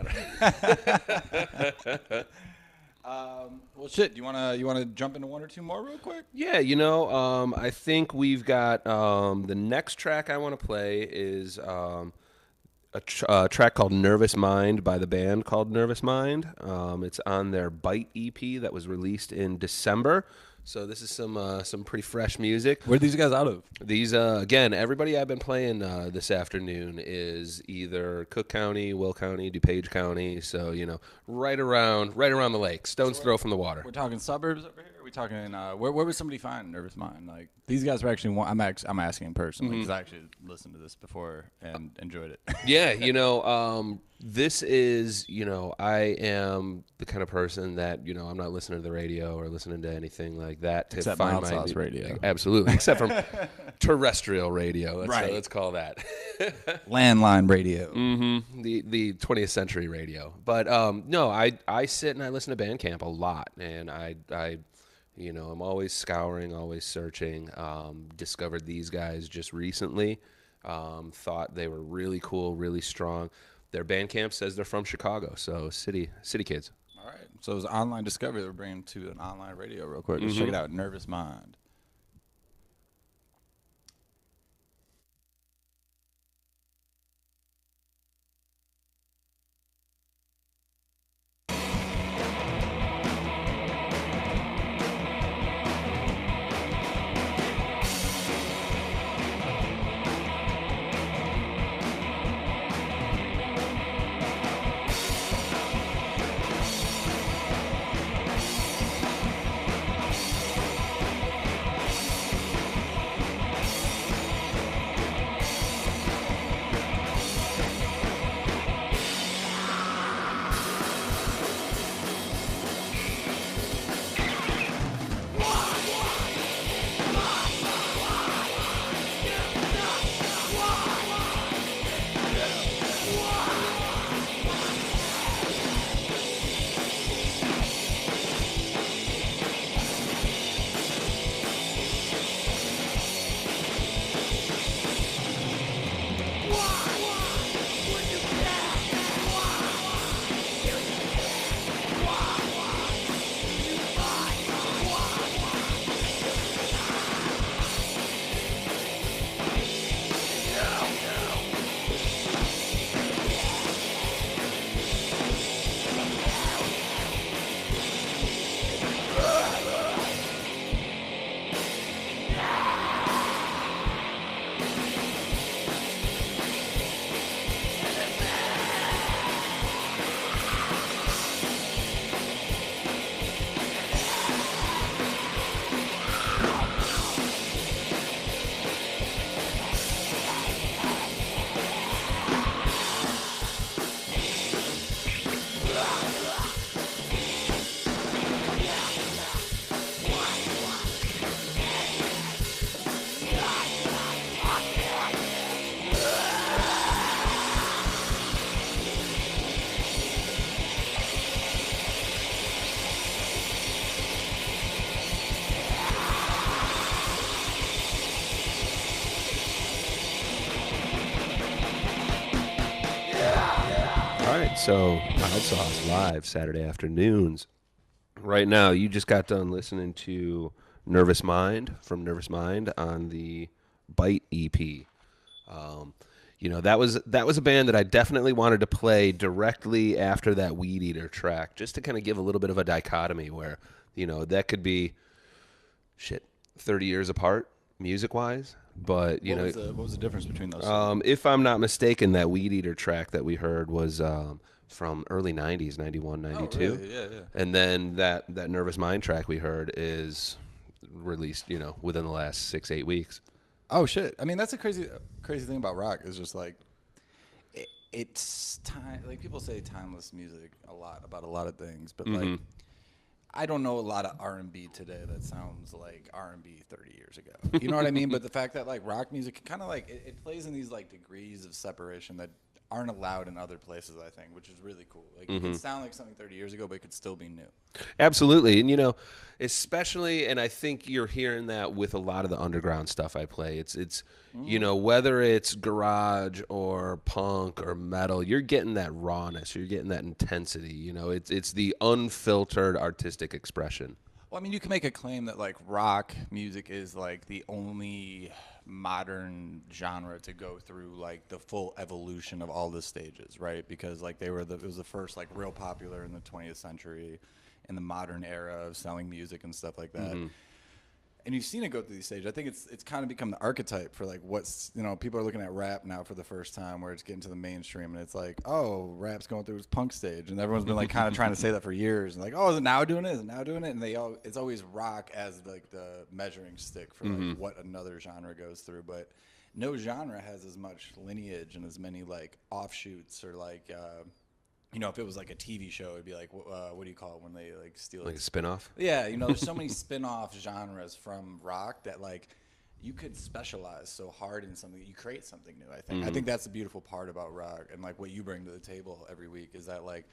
Well, shit. You wanna jump into one or two more real quick? Yeah, I think we've got the next track I want to play is a track called Nervous Mind by the band called Nervous Mind. It's on their Bite EP that was released in December. So this is some pretty fresh music. Where are these guys out of? These again, everybody I've been playing this afternoon is either Cook County, Will County, DuPage County. So right around the lake, stone's throw from the water. We're talking suburbs over here. we talking? Where would somebody find Nervous Mind? Like these guys are actually. I'm asking personally because I actually listened to this before and enjoyed it. Yeah, this is, I am the kind of person that, I'm not listening to the radio or listening to anything like that to Except find Mild Sauce radio. Absolutely, except from terrestrial radio. Let's call that Landline radio. the 20th century radio. But no, I sit and I listen to Bandcamp a lot, and I I'm always scouring, always searching. Discovered these guys just recently. Thought they were really cool, really strong. Their Bandcamp says they're from Chicago, so city kids. All right. So it's online discovery that we're bringing to an online radio real quick. Let's check it out. Nervous Mind. So, Mild Sauce live Saturday afternoons. Right now, you just got done listening to Nervous Mind from Nervous Mind on the Bite EP. That was a band that I definitely wanted to play directly after that Weed Eater track, just to kind of give a little bit of a dichotomy where, that could be 30 years apart music-wise. But what was the difference between those? If I'm not mistaken, that Weed Eater track that we heard was from early 90s, 91, 92. Oh, really? Yeah. And then that Nervous Mind track we heard is released, within the last 6-8 weeks. Oh shit! I mean, that's a crazy thing about rock. Is just like it's time. Like people say, timeless music about a lot of things, but like I don't know a lot of R&B today that sounds like R&B 30 years ago. You know what I mean? But the fact that like rock music kind of like it plays in these like degrees of separation that aren't allowed in other places, I think, which is really cool. Like it could sound like something 30 years ago, but it could still be new. Absolutely. And especially, and I think you're hearing that with a lot of the underground stuff I play. It's whether it's garage or punk or metal, you're getting that rawness, you're getting that intensity. It's the unfiltered artistic expression. Well, I mean, you can make a claim that like rock music is like the only modern genre to go through like the full evolution of all the stages, right? Because like it was the first like real popular in the 20th century, in the modern era of selling music and stuff like that. and you've seen it go through these stages. I think it's kind of become the archetype for like what's, you know, people are looking at rap now for the first time, where it's getting to the mainstream, and it's like, oh, rap's going through its punk stage, and everyone's been like kind of trying to say that for years, and like, oh, is it now doing it? Is it now doing it? And it's always rock as like the measuring stick for like what another genre goes through, but no genre has as much lineage and as many like offshoots or like. You know, if it was like a TV show, it'd be like, what do you call it when they like steal Like it? a spin-off? Yeah, you know, there's so many spin-off genres from rock that like you could specialize so hard in something that you create something new. I think that's the beautiful part about rock, and like what you bring to the table every week is that like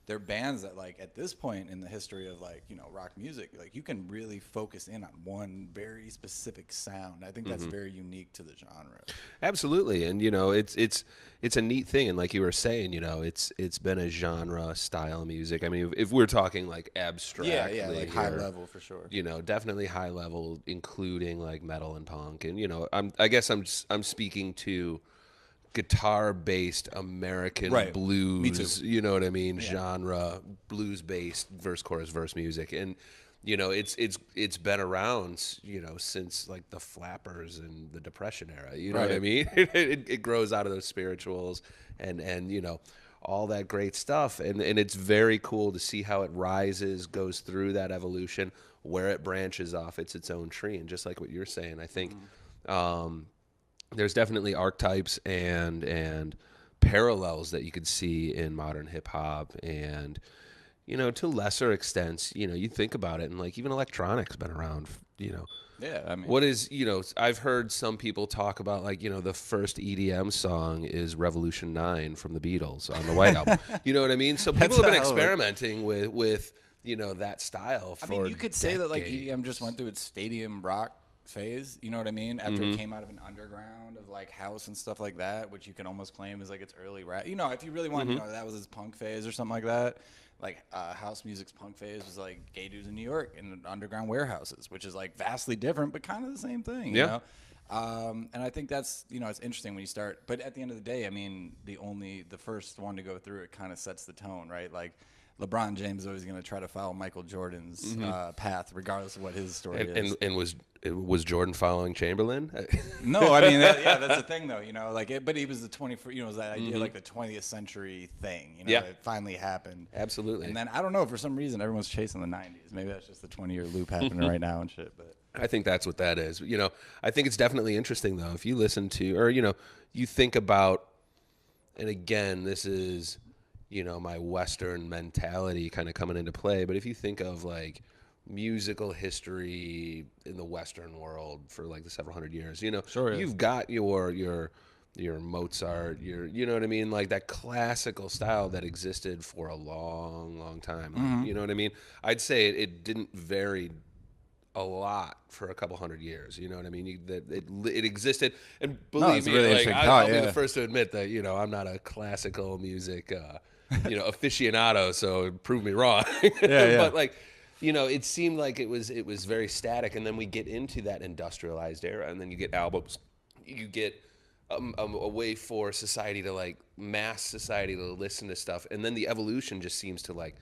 they're bands that like at this point in the history of like, you know, rock music, like you can really focus in on one very specific sound. I think that's very unique to the genre. Absolutely, and you know, it's a neat thing, and like you were saying, you know, it's been a genre style music. I mean, if we're talking like abstractly, Yeah, like high level for sure. You know, definitely high level, including like metal and punk, and you know, I guess I'm speaking to guitar-based American Right. blues, Me too. you know what I mean, genre, blues-based verse, chorus, verse music, and you know, it's been around, you know, since like the Flappers and the Depression era, you know what I Right. mean? It grows out of those spirituals and you know, all that great stuff, and it's very cool to see how it rises, goes through that evolution, where it branches off, it's its own tree, and just like what you're saying, I think. There's definitely archetypes and parallels that you could see in modern hip hop, and you know, to lesser extents, you know, you think about it, and like even electronic's been around, you know. Yeah, I mean, What is, you know, I've heard some people talk about like, you know, the first EDM song is Revolution 9 from the Beatles on the White Album. You know what I mean? So people have been a hell of a- experimenting with you know, that style for I mean, you could say that like decades. EDM just went through its stadium rock phase. You know what I mean? After it came out of an underground of like house and stuff like that, which you can almost claim is like its early rap. You know, if you really want, you know, that was its punk phase or something like that. Like house music's punk phase was like gay dudes in New York in underground warehouses, which is like vastly different, but kind of the same thing. Yeah. You know? And I think that's, you know, it's interesting when you start. But at the end of the day, I mean, the first one to go through it kind of sets the tone, right? Like LeBron James is always going to try to follow Michael Jordan's path, regardless of what his story is. and was Jordan following Chamberlain? No, I mean, that's the thing, though. You know, like, but he was the 21st. You know, it was that idea, like the 20th century thing. You know, Yeah. it finally happened. Absolutely. And then I don't know, for some reason, everyone's chasing the 90s. Maybe that's just the 20-year loop happening right now and shit. But I think that's what that is. You know, I think it's definitely interesting though. If you listen to, or you know, you think about, and again, this is, you know, my Western mentality kind of coming into play. But if you think of like musical history in the Western world for like the several hundred years, you know, Sure, yeah. you've got your Mozart, you know what I mean, like that classical style that existed for a long, long time. Like, you know what I mean? I'd say it didn't vary a lot for a couple hundred years. You know what I mean? It existed, and believe it's a me, really like, interesting I'll thought, be yeah. the first to admit that, you know, I'm not a classical music, you know, aficionado. So prove me wrong. yeah. But like, you know, it seemed like it was very static, and then we get into that industrialized era, and then you get albums, you get a way for society to like mass society to listen to stuff, and then the evolution just seems to like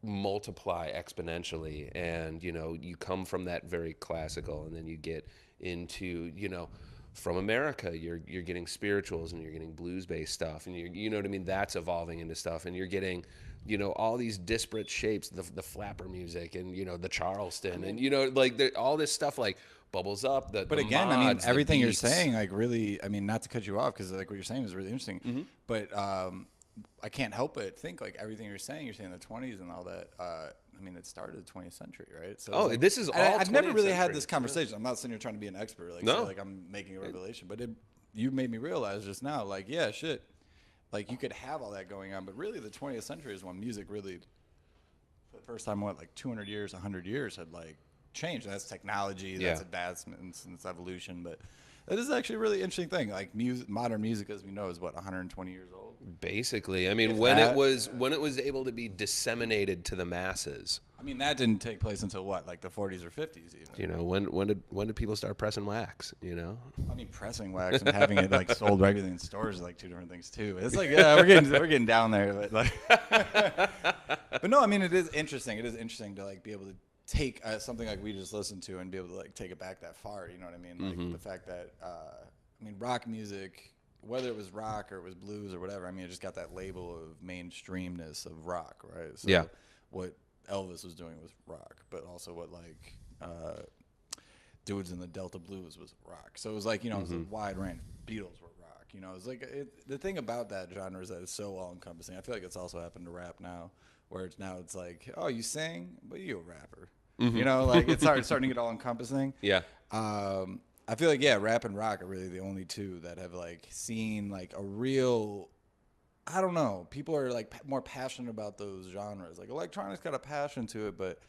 multiply exponentially, and you know, you come from that very classical, and then you get into, you know, from America, you're getting spirituals, and you're getting blues based stuff, and you know what I mean, that's evolving into stuff, and you're getting, you know, all these disparate shapes, the flapper music, and you know, the Charleston, and you know, like all this stuff like bubbles up. But the again, I mean, mods, the everything you're beats. saying, like, really, I mean, not to cut you off, because like what you're saying is really interesting. But I can't help but think like everything you're saying the 20s and all that. I mean, it started the 20th century, right? So Oh, it's like- this is and all I've never 20th really had century. this conversation. I'm not sitting here trying to be an expert, like, No. say, like I'm making a revelation, but you made me realize just now, like, yeah, shit, like you could have all that going on, but really the 20th century is when music really, for the first time, like 200 years, 100 years, had like changed. That's technology, that's Yeah. advancements, and it's evolution, but. That is actually a really interesting thing. Like modern music, as we know, is what 120 years old. Basically, I mean, If when that- it was able to be disseminated to the masses, I mean, that didn't take place until what, like the 40s or 50s, even. you know, when did people start pressing wax? You know, I mean, pressing wax and having it like sold regularly in stores is like two different things too. It's like, yeah, we're getting down there, but like, but no, I mean, it is interesting. It is interesting to like be able to take something like we just listened to and be able to like take it back that far. You know what I mean? Like the fact that I mean, rock music, whether it was rock or it was blues or whatever, I mean, it just got that label of mainstreamness of rock, right? So Yeah. what Elvis was doing was rock, but also what like dudes in the Delta Blues was rock. So it was like, you know, it was a wide range. Beatles were rock. You know, it's like the thing about that genre is that it's so all encompassing. I feel like it's also happened to rap now, where it's like, oh, you sing, but you're a rapper. You know, like it's starting to get all encompassing. Yeah. I feel like rap and rock are really the only two that have like seen like a real. I don't know. People are like more passionate about those genres. Like electronic's got a passion to it, but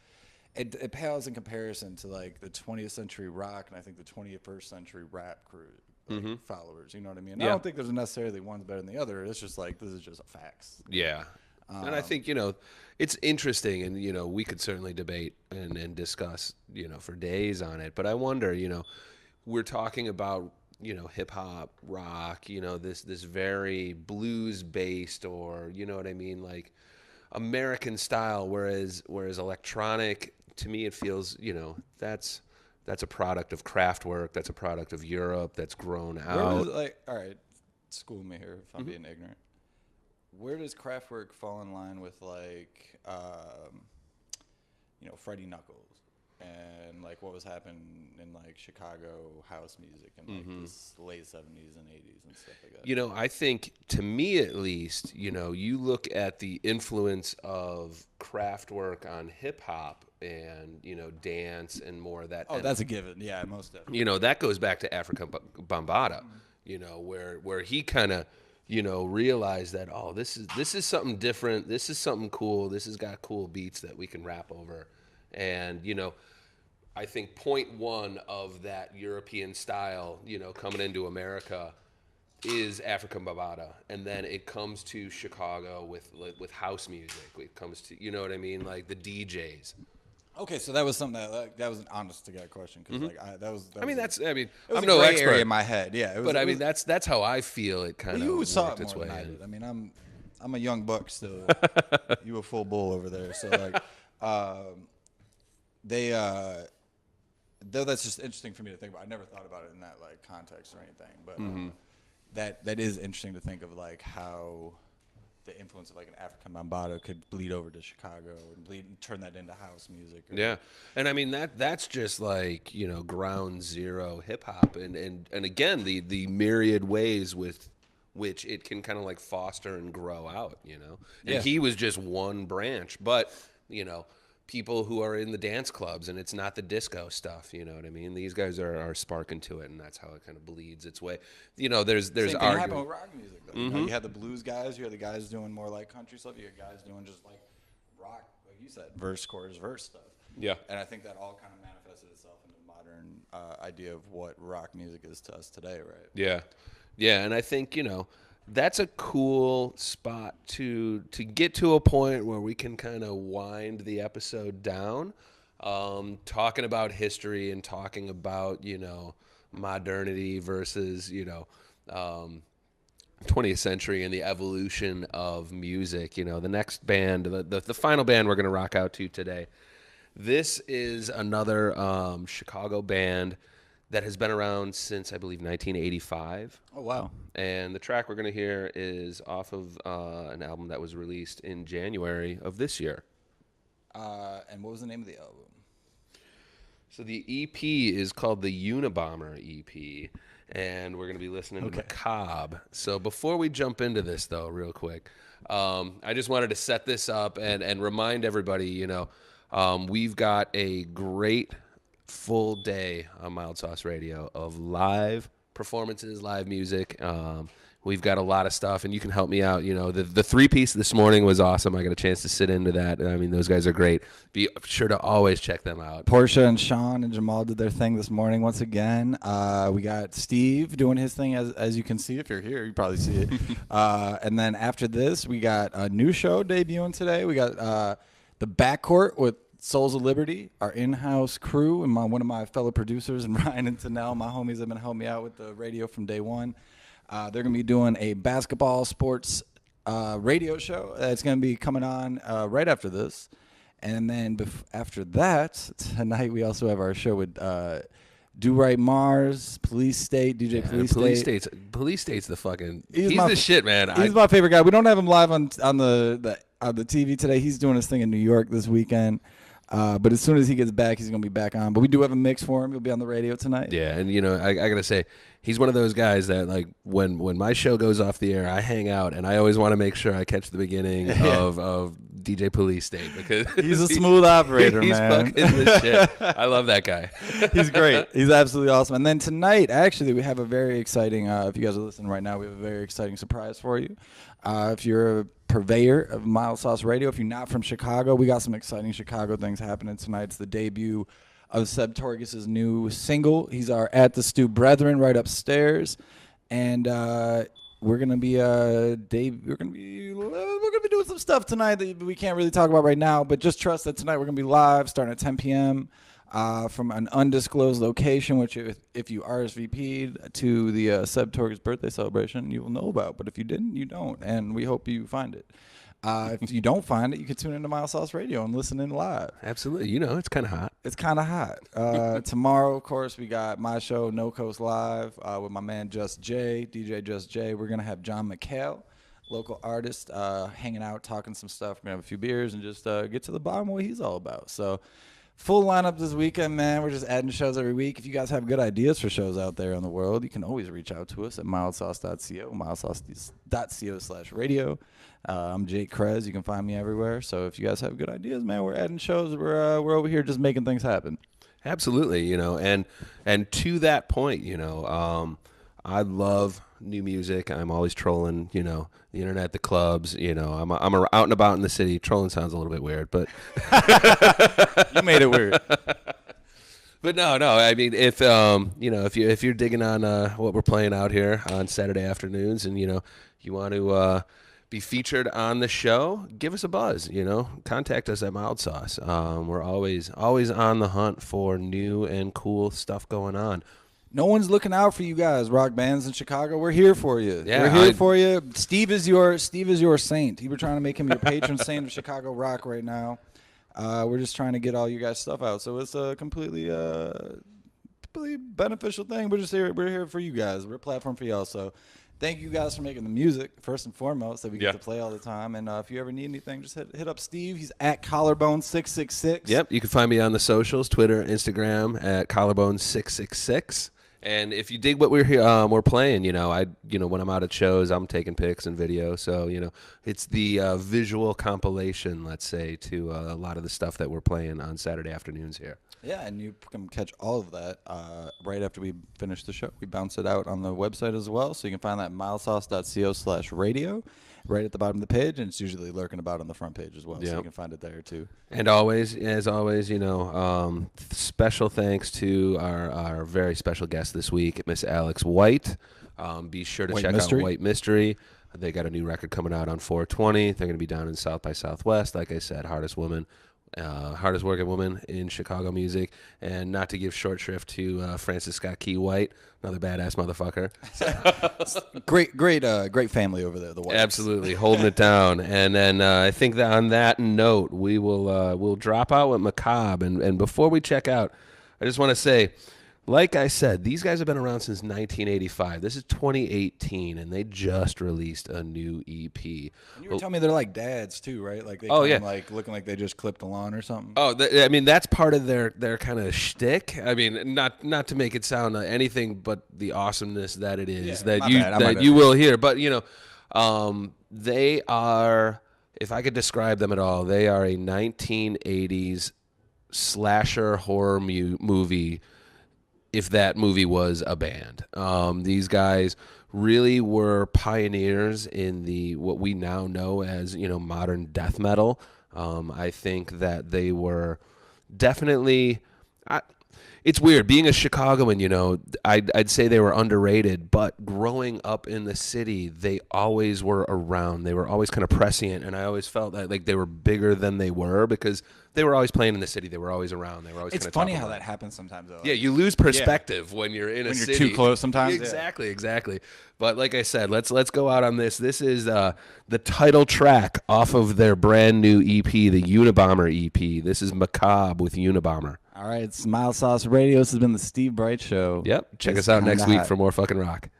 it pales in comparison to like the 20th century rock and I think the 21st century rap crew like, followers. You know what I mean? I don't think there's necessarily one's better than the other. It's just like this is just facts. Yeah. And I think, you know, it's interesting and, you know, we could certainly debate and discuss, you know, for days on it. But I wonder, you know, we're talking about, you know, hip hop, rock, you know, this very blues based or, you know what I mean, like American style, whereas electronic, to me, it feels, you know, that's a product of Kraftwerk, that's a product of Europe, that's grown out. Like, all right, school me here if I'm being ignorant. Where does Kraftwerk fall in line with like, you know, Freddie Knuckles and like what was happening in like Chicago house music in like this late 70s and 80s and stuff like that? You know, I think to me at least, you know, you look at the influence of Kraftwerk on hip hop and, you know, dance and more of that. Oh, that's a given. Yeah, most definitely. You know, that goes back to Africa Bambaataa, you know, where he kind of, you know, realized that, oh, this is something different. This is something cool. This has got cool beats that we can rap over. And, you know, I think point one of that European style, you know, coming into America is Africa Bambaataa. And then it comes to Chicago with house music. It comes to, you know what I mean? Like the DJs. Okay, so that was something that was an honest to God question because like that was. I mean, it was I'm a no gray expert area in my head. Yeah, it was, but I mean, that's how I feel it kind of you saw worked it its more way than I in. did. I mean, I'm a young buck still. You a full bull over there. So like, though that's just interesting for me to think about. I never thought about it in that like context or anything, but that is interesting to think of like how the influence of like an African Bambaataa could bleed over to Chicago and turn that into house music. Yeah, and I mean that's just like, you know, ground zero hip hop, and again the myriad ways with which it can kind of like foster and grow out, you know. And Yeah. he was just one branch, but you know, people who are in the dance clubs and it's not the disco stuff, you know what I mean. These guys are sparking to it, and that's how it kind of bleeds its way. You know, there's Same thing argument. happened with rock music. Though. You know, you had the blues guys, you had the guys doing more like country stuff, you had guys doing just like rock, like you said, verse, chorus, verse stuff. Yeah. And I think that all kind of manifested itself into the modern idea of what rock music is to us today, right? Yeah, yeah, and I think, you know, that's a cool spot to get to a point where we can kind of wind the episode down, talking about history and talking about, you know, modernity versus, you know, 20th century and the evolution of music. You know, the next band, the final band we're going to rock out to today, this is another Chicago band that has been around since, I believe, 1985. Oh, wow. And the track we're going to hear is off of an album that was released in January of this year. And what was the name of the album? So the EP is called the Unabomber EP, and we're going to be listening to Macabre. So before we jump into this, though, real quick, I just wanted to set this up and remind everybody, you know, we've got a great full day on Mild Sauce Radio of live performances, live music. We've got a lot of stuff, and you can help me out. You know, the three-piece this morning was awesome. I got a chance to sit into that. I mean, those guys are great. Be sure to always check them out. Portia and Sean and Jamal did their thing this morning once again. We got Steve doing his thing, as you can see. If you're here, you probably see it. And then after this, we got a new show debuting today. We got The Backcourt with Souls of Liberty, our in-house crew, and one of my fellow producers, and Ryan and Tanel, my homies, have been helping me out with the radio from day one. They're going to be doing a basketball sports radio show that's going to be coming on right after this. And then after that, tonight we also have our show with Do Right Mars, Police State, DJ Police State. Police State's the fucking. He's He's my- the shit, man. He's my favorite guy. We don't have him live on the TV today. He's doing his thing in New York this weekend. But as soon as he gets back, he's gonna be back on. But we do have a mix for him. He'll be on the radio tonight. Yeah, and I gotta say, he's one of those guys that like when my show goes off the air, I hang out and I always want to make sure I catch the beginning of DJ Police State because He's a smooth operator, he's man. fucking the shit. I love that guy. He's great. He's absolutely awesome. And then tonight, actually, we have a very exciting. If you guys are listening right now, we have a very exciting surprise for you. If you're a purveyor of Mild Sauce Radio, if you're not from Chicago, we got some exciting Chicago things happening tonight. It's the debut of Seb Torges' new single. He's our At the Stew Brethren right upstairs, and we're gonna be we're gonna be doing some stuff tonight that we can't really talk about right now. But just trust that tonight we're gonna be live starting at 10 p.m. From an undisclosed location, which if you RSVP'd to the Seb Torges birthday celebration, you will know about. But if you didn't, you don't, and we hope you find it. If you don't find it, you can tune into Mild Sauce Radio and listen in live. Absolutely, it's kind of hot. It's kind of hot. Tomorrow, of course, we got my show, No Coast Live, with my man Just Jay, DJ Just Jay. We're going to have John McHale, local artist, hanging out, talking some stuff. We're going to have a few beers and just get to the bottom of what he's all about. So, full lineup this weekend, man. We're just adding shows every week. If you guys have good ideas for shows out there in the world, you can always reach out to us at mildsauce.co, mildsauce.co/radio. I'm Jake Krez. You can find me everywhere. So if you guys have good ideas, man, we're adding shows. We're over here just making things happen. Absolutely, and to that point, I love new music. I'm always trolling, the internet, the clubs. I'm out and about in the city. Trolling sounds a little bit weird, but You made it weird. but no. I mean, if if you're digging on what we're playing out here on Saturday afternoons, and you want to be featured on the show, give us a buzz. Contact us at Mild Sauce. We're always on the hunt for new and cool stuff going on. No one's looking out for you guys, rock bands in Chicago. We're here for you. Yeah, we're here for you. Steve is your saint. You were trying to make him your patron saint of Chicago rock right now. We're just trying to get all you guys' stuff out. So it's a completely beneficial thing. We're here for you guys. We're a platform for y'all. So thank you guys for making the music, first and foremost, that we get to play all the time. And if you ever need anything, just hit up Steve. He's at Collarbone666. Yep, you can find me on the socials, Twitter, Instagram at Collarbone666. And if you dig what we're playing, when I'm out at shows, I'm taking pics and video. So it's the visual compilation, let's say, to a lot of the stuff that we're playing on Saturday afternoons here. Yeah, and you can catch all of that right after we finish the show. We bounce it out on the website as well, so you can find that at mildsauce.co/radio, right at the bottom of the page, and it's usually lurking about on the front page as well, so you can find it there too. And as always, special thanks to our very special guest this week, Miss Alex White. Be sure to check out White Mystery. They got a new record coming out on 4/20. They're going to be down in South by Southwest. Like I said, hardest working woman in Chicago music, and not to give short shrift to Francis Scott Key White, another badass motherfucker. Great family over there. The Whites. Absolutely holding it down. And then I think that on that note, we'll drop out with Macabre. And before we check out, I just want to say, like I said, these guys have been around since 1985. This is 2018, and they just released a new EP. And you were telling me they're like dads too, right? Like they like looking like they just clipped a lawn or something. Oh, that's part of their kind of shtick. I mean, not to make it sound anything but the awesomeness that it is that you will hear. But they are, if I could describe them at all, they are a 1980s slasher horror movie. If that movie was a band, these guys really were pioneers in what we now know as modern death metal. I think that they were definitely. it's weird being a Chicagoan. You know, I'd say they were underrated, but growing up in the city, they always were around. They were always kind of prescient, and I always felt that like they were bigger than they were because they were always playing in the city. They were always around. They were always. It's kind of funny top how of that mind. happens sometimes, though. Yeah, you lose perspective when you're in a When you're city. too close sometimes, yeah. Exactly. But like I said, let's go out on this. This is the title track off of their brand new EP, the Unabomber EP. This is Macabre with Unabomber. All right, it's Mild Sauce Radio. This has been the Steve Bright Show. Yep. Check It's us out kinda next week hot. for more fucking rock.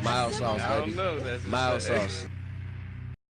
Mild sauce, baby. Mild sauce.